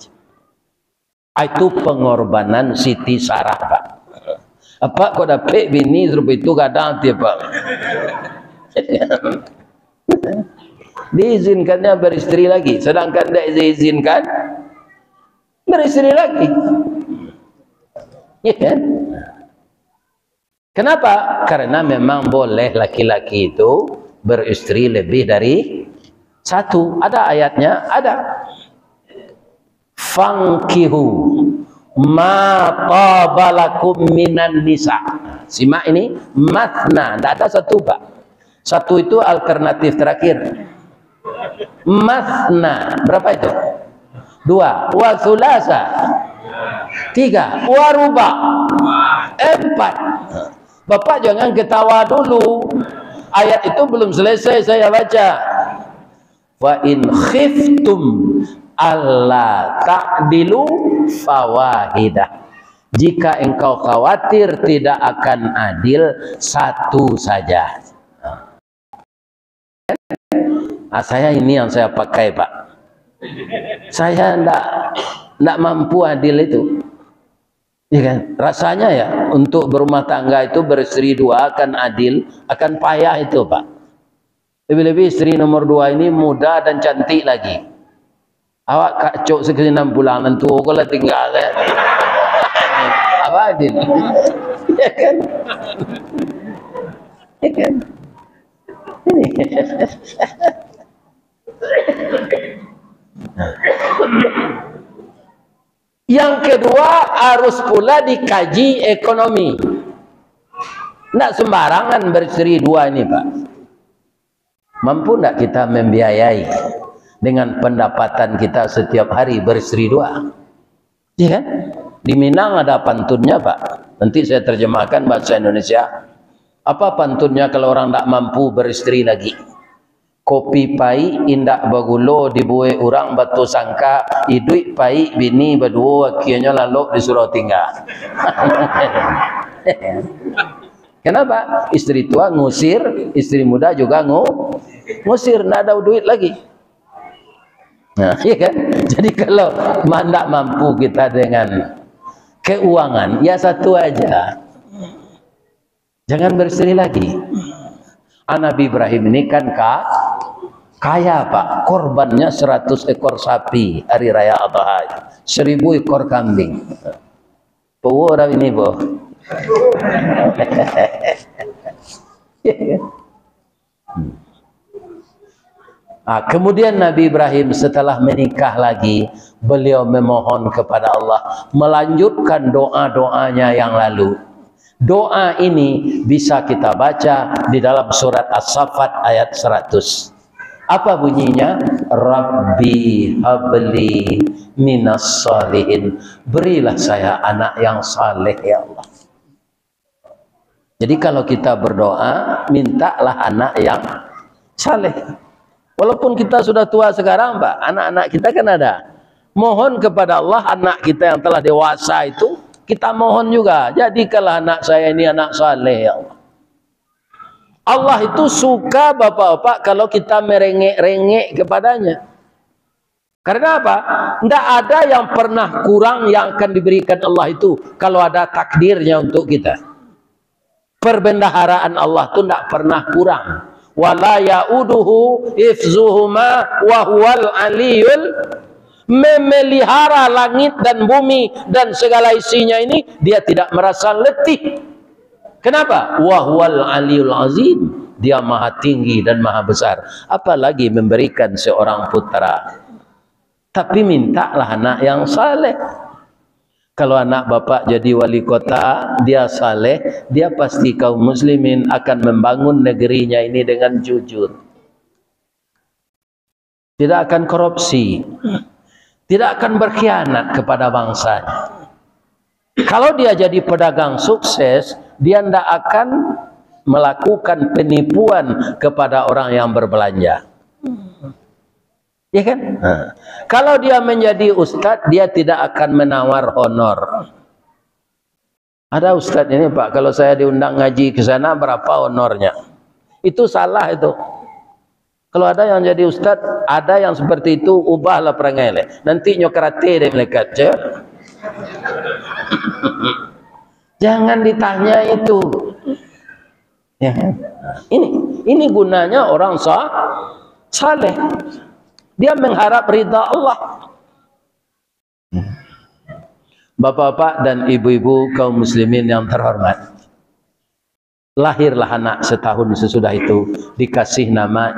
Itu pengorbanan Siti Sarah, Pak. Apa kau dapat bini serupa itu kadang tiap Pak. Diizinkannya beristri lagi, sedangkan tidak diizinkan beristri lagi. Ya kan? Kenapa? Karena memang boleh laki-laki itu beristri lebih dari satu. Ada ayatnya, ada. Fankihu ma tabalakum minan nisa. Simak ini, matna, tidak ada satu Pak. Satu itu alternatif terakhir. Matna, berapa itu? 2. Wa thulasa. 3. Wa ruba. 4. Bapak jangan ketawa dulu. Ayat itu belum selesai saya baca. Wa in khiftum alla ta'dilu fawahidah. Jika engkau khawatir tidak akan adil, satu saja. Saya ini yang saya pakai Pak. Saya enggak mampu adil itu. Ya kan? Rasanya ya untuk berumah tangga itu beristri 2 akan adil, akan payah itu Pak. Lebih-lebih istri nomor 2 ini muda dan cantik lagi. Awak kacau sekali 6 bulan tentu kalau tinggal ya. Apa adil? Ya kan? Ya kan? Ini. Yang kedua harus pula dikaji ekonomi. Tidak sembarangan beristri 2 ini Pak. Mampu tidak kita membiayai dengan pendapatan kita setiap hari beristri 2? Ya kan? Di Minang ada pantunnya Pak. Nanti saya terjemahkan bahasa Indonesia. Apa pantunnya kalau orang tidak mampu beristri lagi? Kopi pai indak bagulo dibuai orang batu sangka idui pai bini berdua wakianya lalu disuruh tinggal. Kenapa? Istri tua ngusir, istri muda juga ngusir, tidak ada duit lagi. Nah, iya kan? Jadi kalau tidak mampu kita dengan keuangan, ya satu aja. Jangan beristri lagi. Nabi Ibrahim ini kan kaya Pak. Korbannya 100 ekor sapi hari raya Adha, 1000 ekor kambing. Orang ini boh. Kemudian Nabi Ibrahim setelah menikah lagi, beliau memohon kepada Allah, melanjutkan doa-doanya yang lalu. Doa ini bisa kita baca di dalam surat As-Saffat ayat 100. Apa bunyinya? Rabbi habli minas salihin. Berilah saya anak yang saleh ya Allah. Jadi kalau kita berdoa, mintalah anak yang saleh. Walaupun kita sudah tua sekarang, Pak, anak-anak kita kan ada. Mohon kepada Allah anak kita yang telah dewasa itu, kita mohon juga, jadikanlah anak saya ini anak saleh ya Allah. Allah itu suka bapak-bapak kalau kita merengek-rengek kepadanya. Karena apa? Tidak ada yang pernah kurang yang akan diberikan Allah itu kalau ada takdirnya untuk kita. Perbendaharaan Allah itu tidak pernah kurang. Wala ya'uduhu hifzuhuma wa huwal aliyul, memelihara langit dan bumi dan segala isinya ini dia tidak merasa letih. Kenapa? Wa huwal aliyul azim, dia maha tinggi dan maha besar, apalagi memberikan seorang putra. Tapi mintalah anak yang saleh. Kalau anak bapak jadi wali kota, dia saleh, dia pasti kaum muslimin akan membangun negerinya ini dengan jujur. Tidak akan korupsi, tidak akan berkhianat kepada bangsanya. Kalau dia jadi pedagang sukses, dia tidak akan melakukan penipuan kepada orang yang berbelanja. Ya kan? Kalau dia menjadi ustadz, dia tidak akan menawar honor. Ada ustadz ini, Pak, kalau saya diundang ngaji ke sana, berapa honornya? Itu salah itu. Kalau ada yang jadi ustadz, ada yang seperti itu, ubahlah perangai. Nanti nyokrate deh melekat. Jangan ditanya itu. Ya. Ini gunanya orang saleh. Dia mengharap ridha Allah. Bapak-bapak dan ibu-ibu kaum muslimin yang terhormat, lahirlah anak setahun sesudah itu, dikasih nama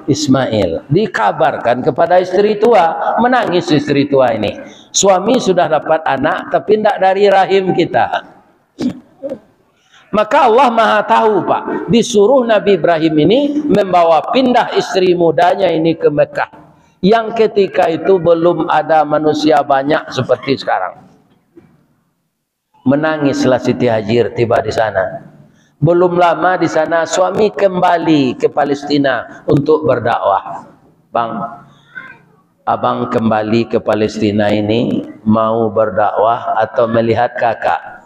Ismail. Dikabarkan kepada istri tua, menangis istri tua ini. Suami sudah dapat anak, tapi tidak dari rahim kita. Maka Allah maha tahu, Pak. Disuruh Nabi Ibrahim ini membawa pindah istri mudanya ini ke Mekah, yang ketika itu belum ada manusia banyak seperti sekarang. Menangislah Siti Hajar tiba di sana. Belum lama di sana suami kembali ke Palestina untuk berdakwah. Bang, abang kembali ke Palestina ini mau berdakwah atau melihat kakak?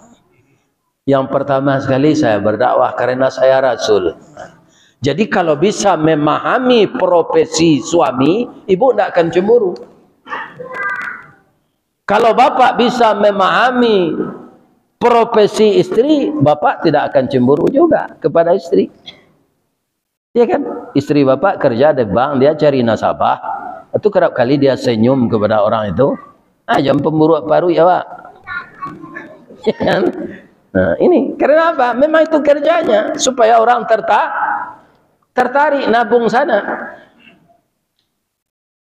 Yang pertama sekali saya berdakwah karena saya Rasul. Jadi kalau bisa memahami profesi suami, ibu tidak akan cemburu. Kalau bapak bisa memahami profesi istri, bapak tidak akan cemburu juga kepada istri. Ya kan? Istri bapak kerja di bank, dia cari nasabah. Itu kerap kali dia senyum kepada orang itu. Jangan pemburu paru ya, Pak. Ya kan? Nah, ini karena apa? Memang itu kerjanya supaya orang tertarik nabung sana.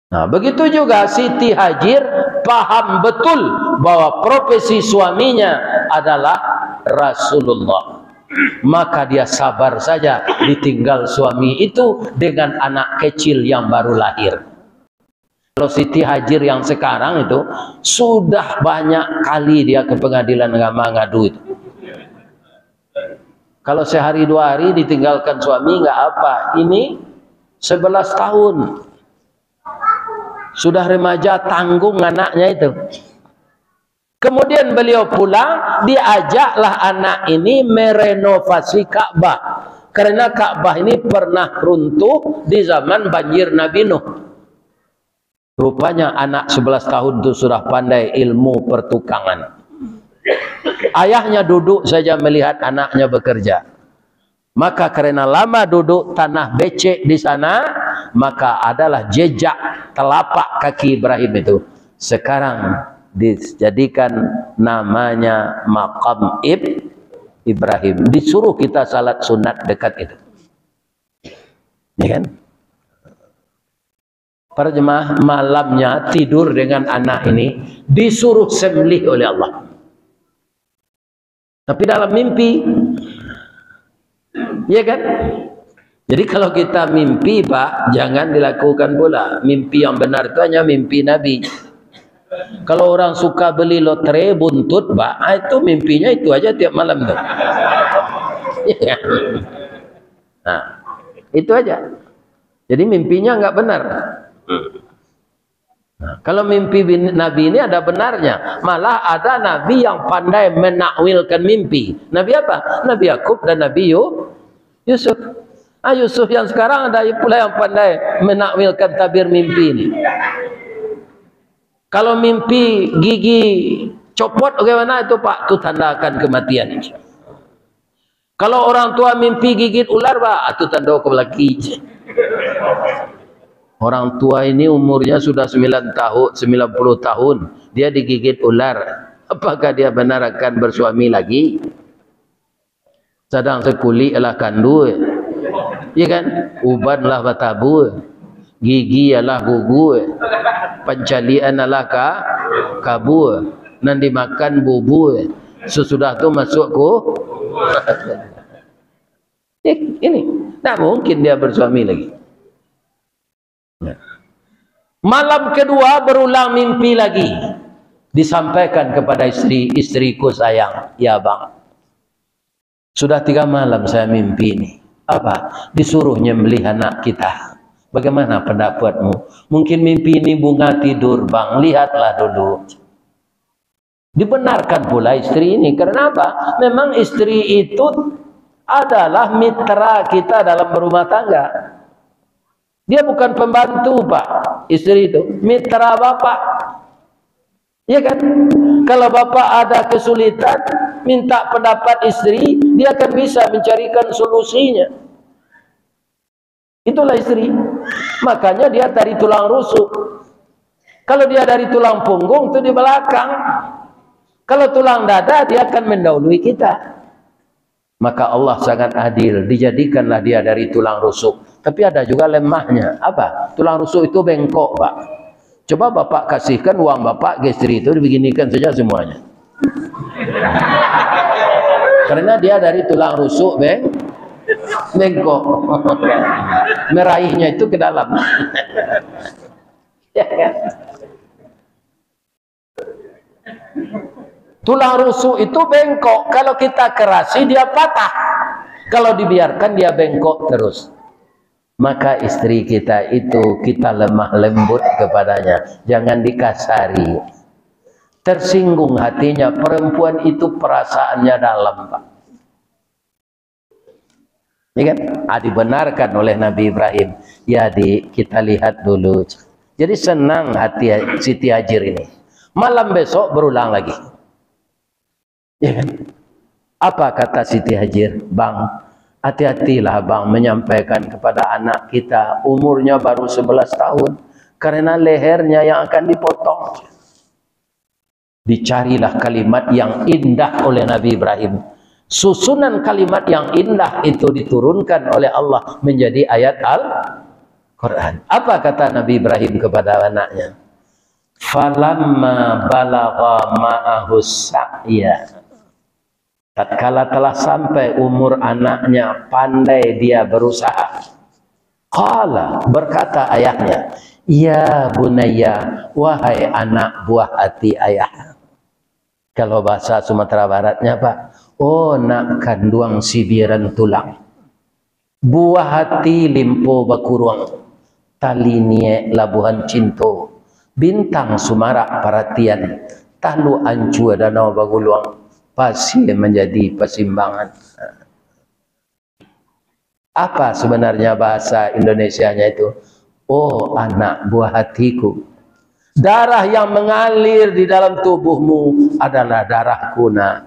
Nah, begitu juga Siti Hajar paham betul bahwa profesi suaminya adalah Rasulullah. Maka dia sabar saja ditinggal suami itu dengan anak kecil yang baru lahir. Kalau Siti Hajar yang sekarang itu sudah banyak kali dia ke pengadilan agama ngadu itu. Kalau sehari dua hari ditinggalkan suami nggak apa. Ini 11 tahun. Sudah remaja tanggung anaknya itu. Kemudian beliau pulang, diajaklah anak ini merenovasi Ka'bah. Karena Ka'bah ini pernah runtuh di zaman banjir Nabi Nuh. Rupanya anak 11 tahun itu sudah pandai ilmu pertukangan. Ayahnya duduk saja melihat anaknya bekerja. Maka karena lama duduk tanah becek di sana, maka adalah jejak telapak kaki Ibrahim itu. Sekarang dijadikan namanya Maqam Ibrahim. Disuruh kita salat sunat dekat itu. Ya kan? Para jemaah, malamnya tidur dengan anak ini disuruh sembelih oleh Allah. Tapi dalam mimpi, ya kan? Jadi kalau kita mimpi, Pak, jangan dilakukan pula. Mimpi yang benar itu hanya mimpi Nabi. Kalau orang suka beli lotre buntut, Pak, itu mimpinya itu aja tiap malam tuh. Nah, itu aja. Jadi mimpinya nggak benar. Nah, kalau mimpi Nabi ini ada benarnya. Malah ada Nabi yang pandai menakwilkan mimpi. Nabi apa? Nabi Yakub dan Nabi Yusuf. Yusuf yang sekarang ada pula yang pandai menakwilkan tabir mimpi ini. Kalau mimpi gigi copot bagaimana itu, Pak? Itu tanda akan kematian. Kalau orang tua mimpi gigit ular, Pak, itu tanda kebelaki. Orang tua ini umurnya sudah 90 tahun, dia digigit ular. Apakah dia benar akan bersuami lagi? Sedang sekuli adalah kandu, ya kan? Uban lah batabu, gigi adalah gugu, pencalian adalah kabu, nan dimakan bubu, sesudah itu masuk ini, tak mungkin dia bersuami lagi. Malam kedua berulang mimpi lagi, disampaikan kepada istri, istriku sayang, ya bang, sudah 3 malam saya mimpi ini. Apa? Disuruh nyembelih anak kita. Bagaimana pendapatmu? Mungkin mimpi ini bunga tidur, bang, lihatlah dulu. Dibenarkan pula istri ini. Karena apa? Memang istri itu adalah mitra kita dalam berumah tangga. Dia bukan pembantu, Pak. Istri itu mitra bapak. Ya kan? Kalau bapak ada kesulitan, minta pendapat istri, dia akan bisa mencarikan solusinya. Itulah istri. Makanya dia dari tulang rusuk. Kalau dia dari tulang punggung, itu di belakang. Kalau tulang dada, dia akan mendahului kita. Maka Allah sangat adil, dijadikanlah dia dari tulang rusuk. Tapi ada juga lemahnya. Apa? Tulang rusuk itu bengkok, Pak. Coba bapak kasihkan uang bapak ke istri itu, dibeginikan saja semuanya. Karena dia dari tulang rusuk bengkok. Meraihnya itu ke dalam. Tulang rusuk itu bengkok. Kalau kita kerasi dia patah. Kalau dibiarkan dia bengkok terus. Maka istri kita itu kita lemah lembut kepadanya. Jangan dikasari. Tersinggung hatinya. Perempuan itu perasaannya dalam, Pak. Ya kan? Dibenarkan oleh Nabi Ibrahim. Ya, kita lihat dulu. Jadi senang hati Siti Hajar ini. Malam besok berulang lagi. Ya kan? Apa kata Siti Hajar? Bang, hati-hatilah bang menyampaikan kepada anak kita, umurnya baru 11 tahun. Karena lehernya yang akan dipotong. Dicarilah kalimat yang indah oleh Nabi Ibrahim. Susunan kalimat yang indah itu diturunkan oleh Allah menjadi ayat Al-Quran. Apa kata Nabi Ibrahim kepada anaknya? Falamma balagha ma'ahu sa'ya. Tatkala telah sampai umur anaknya, pandai dia berusaha. Qala, berkata ayahnya, ya bunayya, wahai anak buah hati ayah. Kalau bahasa Sumatera Baratnya, Pak, oh nak kanduang sibiran tulang. Buah hati limpo bakuruang, talinie labuhan cinto, bintang sumarak perhatian, talu ancu danau baguluang. Pasti menjadi persimbangan. Apa sebenarnya bahasa Indonesianya itu? Oh anak buah hatiku, darah yang mengalir di dalam tubuhmu adalah darahku nak.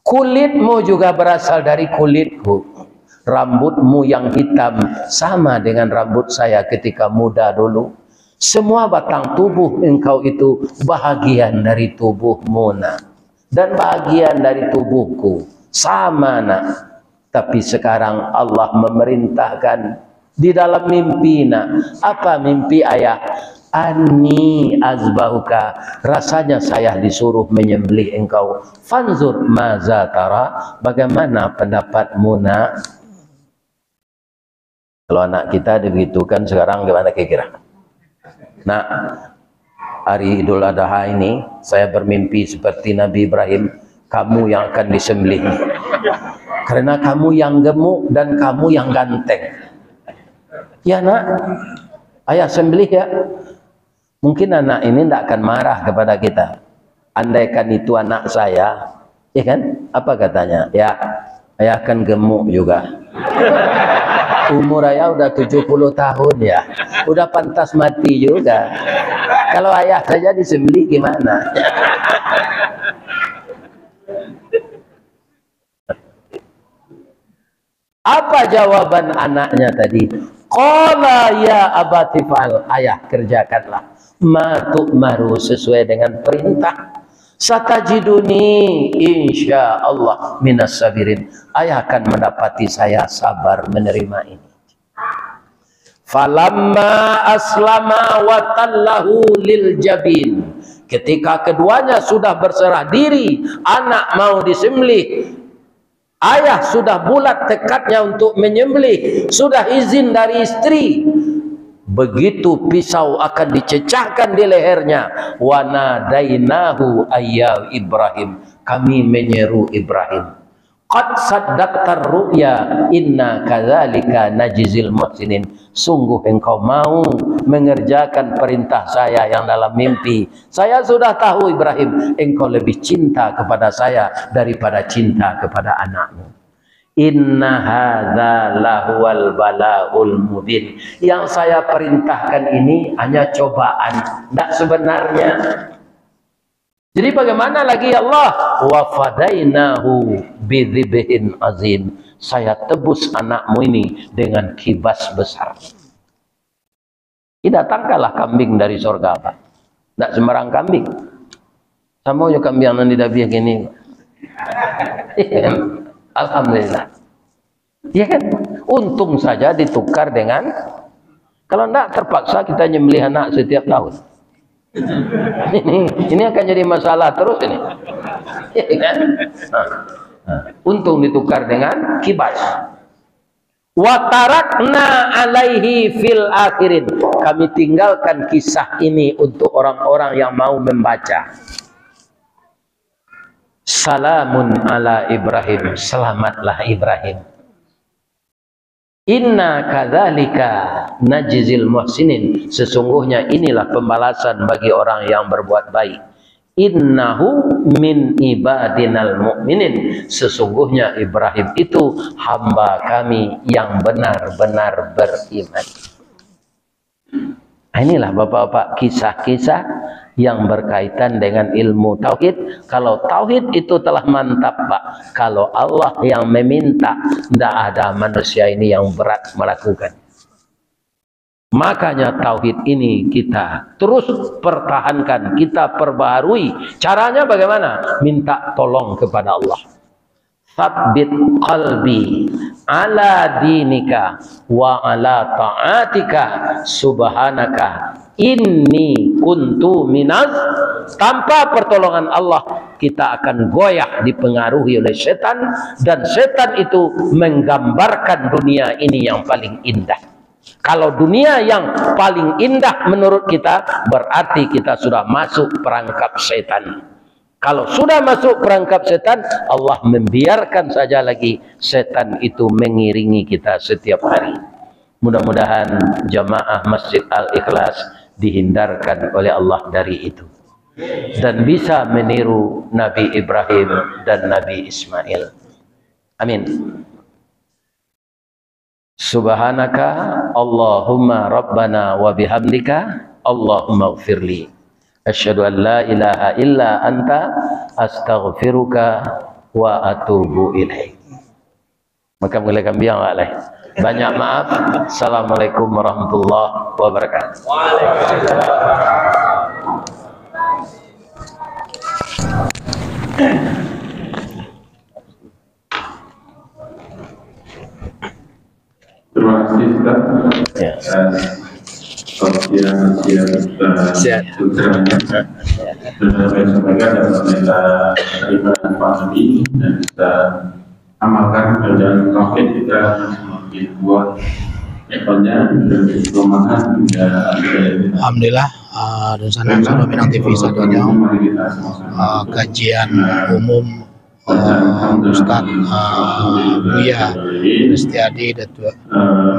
Kulitmu juga berasal dari kulitku. Rambutmu yang hitam sama dengan rambut saya ketika muda dulu. Semua batang tubuh engkau itu bahagian dari tubuhmu nak. Dan bagian dari tubuhku sama nak. Tapi sekarang Allah memerintahkan di dalam mimpi. Apa mimpi ayah? Ani azbahuka, rasanya saya disuruh menyembelih engkau. Fanzur maza tara, bagaimana pendapatmu nak? Kalau anak kita dibegitukan sekarang gimana kira-kira? Nak, hari Idul Adha ini saya bermimpi seperti Nabi Ibrahim, kamu yang akan disembelih karena kamu yang gemuk dan kamu yang ganteng. Ya nak, ayah sembelih ya. Mungkin anak ini tidak akan marah kepada kita. Andaikan itu anak saya, ya kan? Apa katanya? Ya, ayah akan gemuk juga. Umur ayah udah 70 tahun ya. Udah pantas mati juga. Kalau ayah saja disembelih gimana? Apa jawaban anaknya tadi? Qala ya abati fa'al, ayah kerjakanlah ma tu'maru, sesuai dengan perintah. Satajiduni insyaallah minas sabirin, ayah akan mendapati saya sabar menerima ini. Falamma aslama wa tallahu lil jabin, ketika keduanya sudah berserah diri, anak mau disembelih, ayah sudah bulat tekadnya untuk menyembelih, sudah izin dari istri. Begitu pisau akan dicecahkan di lehernya, wa nadainahu ayya Ibrahim, kami menyeru Ibrahim. Qad saddaqtar ru'ya inna kadzalika najzil muhsinin, sungguh engkau mau mengerjakan perintah saya yang dalam mimpi. Saya sudah tahu Ibrahim, engkau lebih cinta kepada saya daripada cinta kepada anakmu. Inna hadza lahuwal balaul mubin, yang saya perintahkan ini hanya cobaan, tidak sebenarnya. Jadi bagaimana lagi Allah? Wa fadainahu bidzibhin azim, saya tebus anakmu ini dengan kibas besar. Tidak tangkalah kambing dari surga, Pak. Tidak sembarang kambing. Sama yo kambing yang tidak biak ini. Alhamdulillah. Ya kan? Untung saja ditukar dengan, kalau tidak terpaksa kita nyembelih anak setiap tahun. Ini akan jadi masalah terus ini. Ya kan? Untung ditukar dengan kibas. Wa tarakna alaihi fil akhirin, kami tinggalkan kisah ini untuk orang-orang yang mau membaca. Salamun ala Ibrahim, selamatlah Ibrahim. Inna kadzalika najzil muhsinin, sesungguhnya inilah pembalasan bagi orang yang berbuat baik. Innahu min ibadinal mu'minin, sesungguhnya Ibrahim itu hamba kami yang benar-benar beriman. Inilah bapak-bapak kisah-kisah yang berkaitan dengan ilmu tauhid. Kalau tauhid itu telah mantap, Pak, kalau Allah yang meminta, tidak ada manusia ini yang berat melakukan. Makanya tauhid ini kita terus pertahankan, kita perbaharui. Caranya bagaimana? Minta tolong kepada Allah. Tsabbit qalbi ala dinika wa ala ta'atika subhanaka inni kuntu minaz. Tanpa pertolongan Allah kita akan goyah dipengaruhi oleh setan, dan setan itu menggambarkan dunia ini yang paling indah. Kalau dunia yang paling indah menurut kita, berarti kita sudah masuk perangkap setan. Kalau sudah masuk perangkap setan, Allah membiarkan saja lagi setan itu mengiringi kita setiap hari. Mudah-mudahan jamaah Masjid Al-Ikhlas dihindarkan oleh Allah dari itu, dan bisa meniru Nabi Ibrahim dan Nabi Ismail. Amin. Subhanaka Allahumma Rabbana wa bihamdika Allahumma ighfirli. Asyhadu an la ilaha illa anta astaghfiruka wa atubu ilaik. Maka mulai kami yang lain. Banyak maaf. Assalamualaikum warahmatullahi wabarakatuh. Terima kasih. kasih Ustaz. Ya. Sehat. Sudah saya sampaikan dan kita terima dan pahami dan kita amalkan dan tauhid kita semakin kuat ekornya dan kemahan hingga Alhamdulillah, dan sana Soro Minang TV sadonya kajian umum Ustaz Buya Setiadi Datuk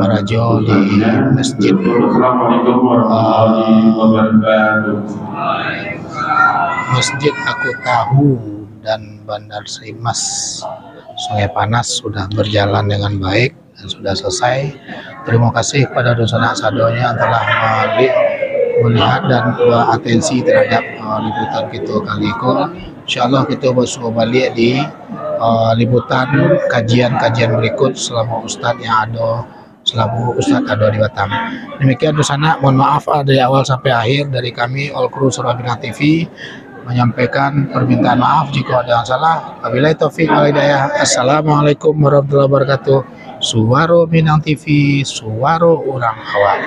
Marajo di Masjid Assalamualaikum warahmatullahi wabarakatuh. Masjid Aku Tahu dan Bandar Seimas Sungai Panas sudah berjalan dengan baik dan sudah selesai. Terima kasih kepada Dosana Sadonya yang telah melihat dan atensi terhadap liputan kita kali ini. InsyaAllah kita bersuruh balik di liputan kajian-kajian berikut selama Ustadz yang ada, selama Ustadz ada di Batam. Demikian Dosana, mohon maaf dari awal sampai akhir dari kami All Crew Soro Minang TV menyampaikan permintaan maaf jika ada yang salah. Wabillahi taufiq wal hidayah. Assalamualaikum warahmatullahi wabarakatuh. Suwaro Minang TV, suwaro urang awak.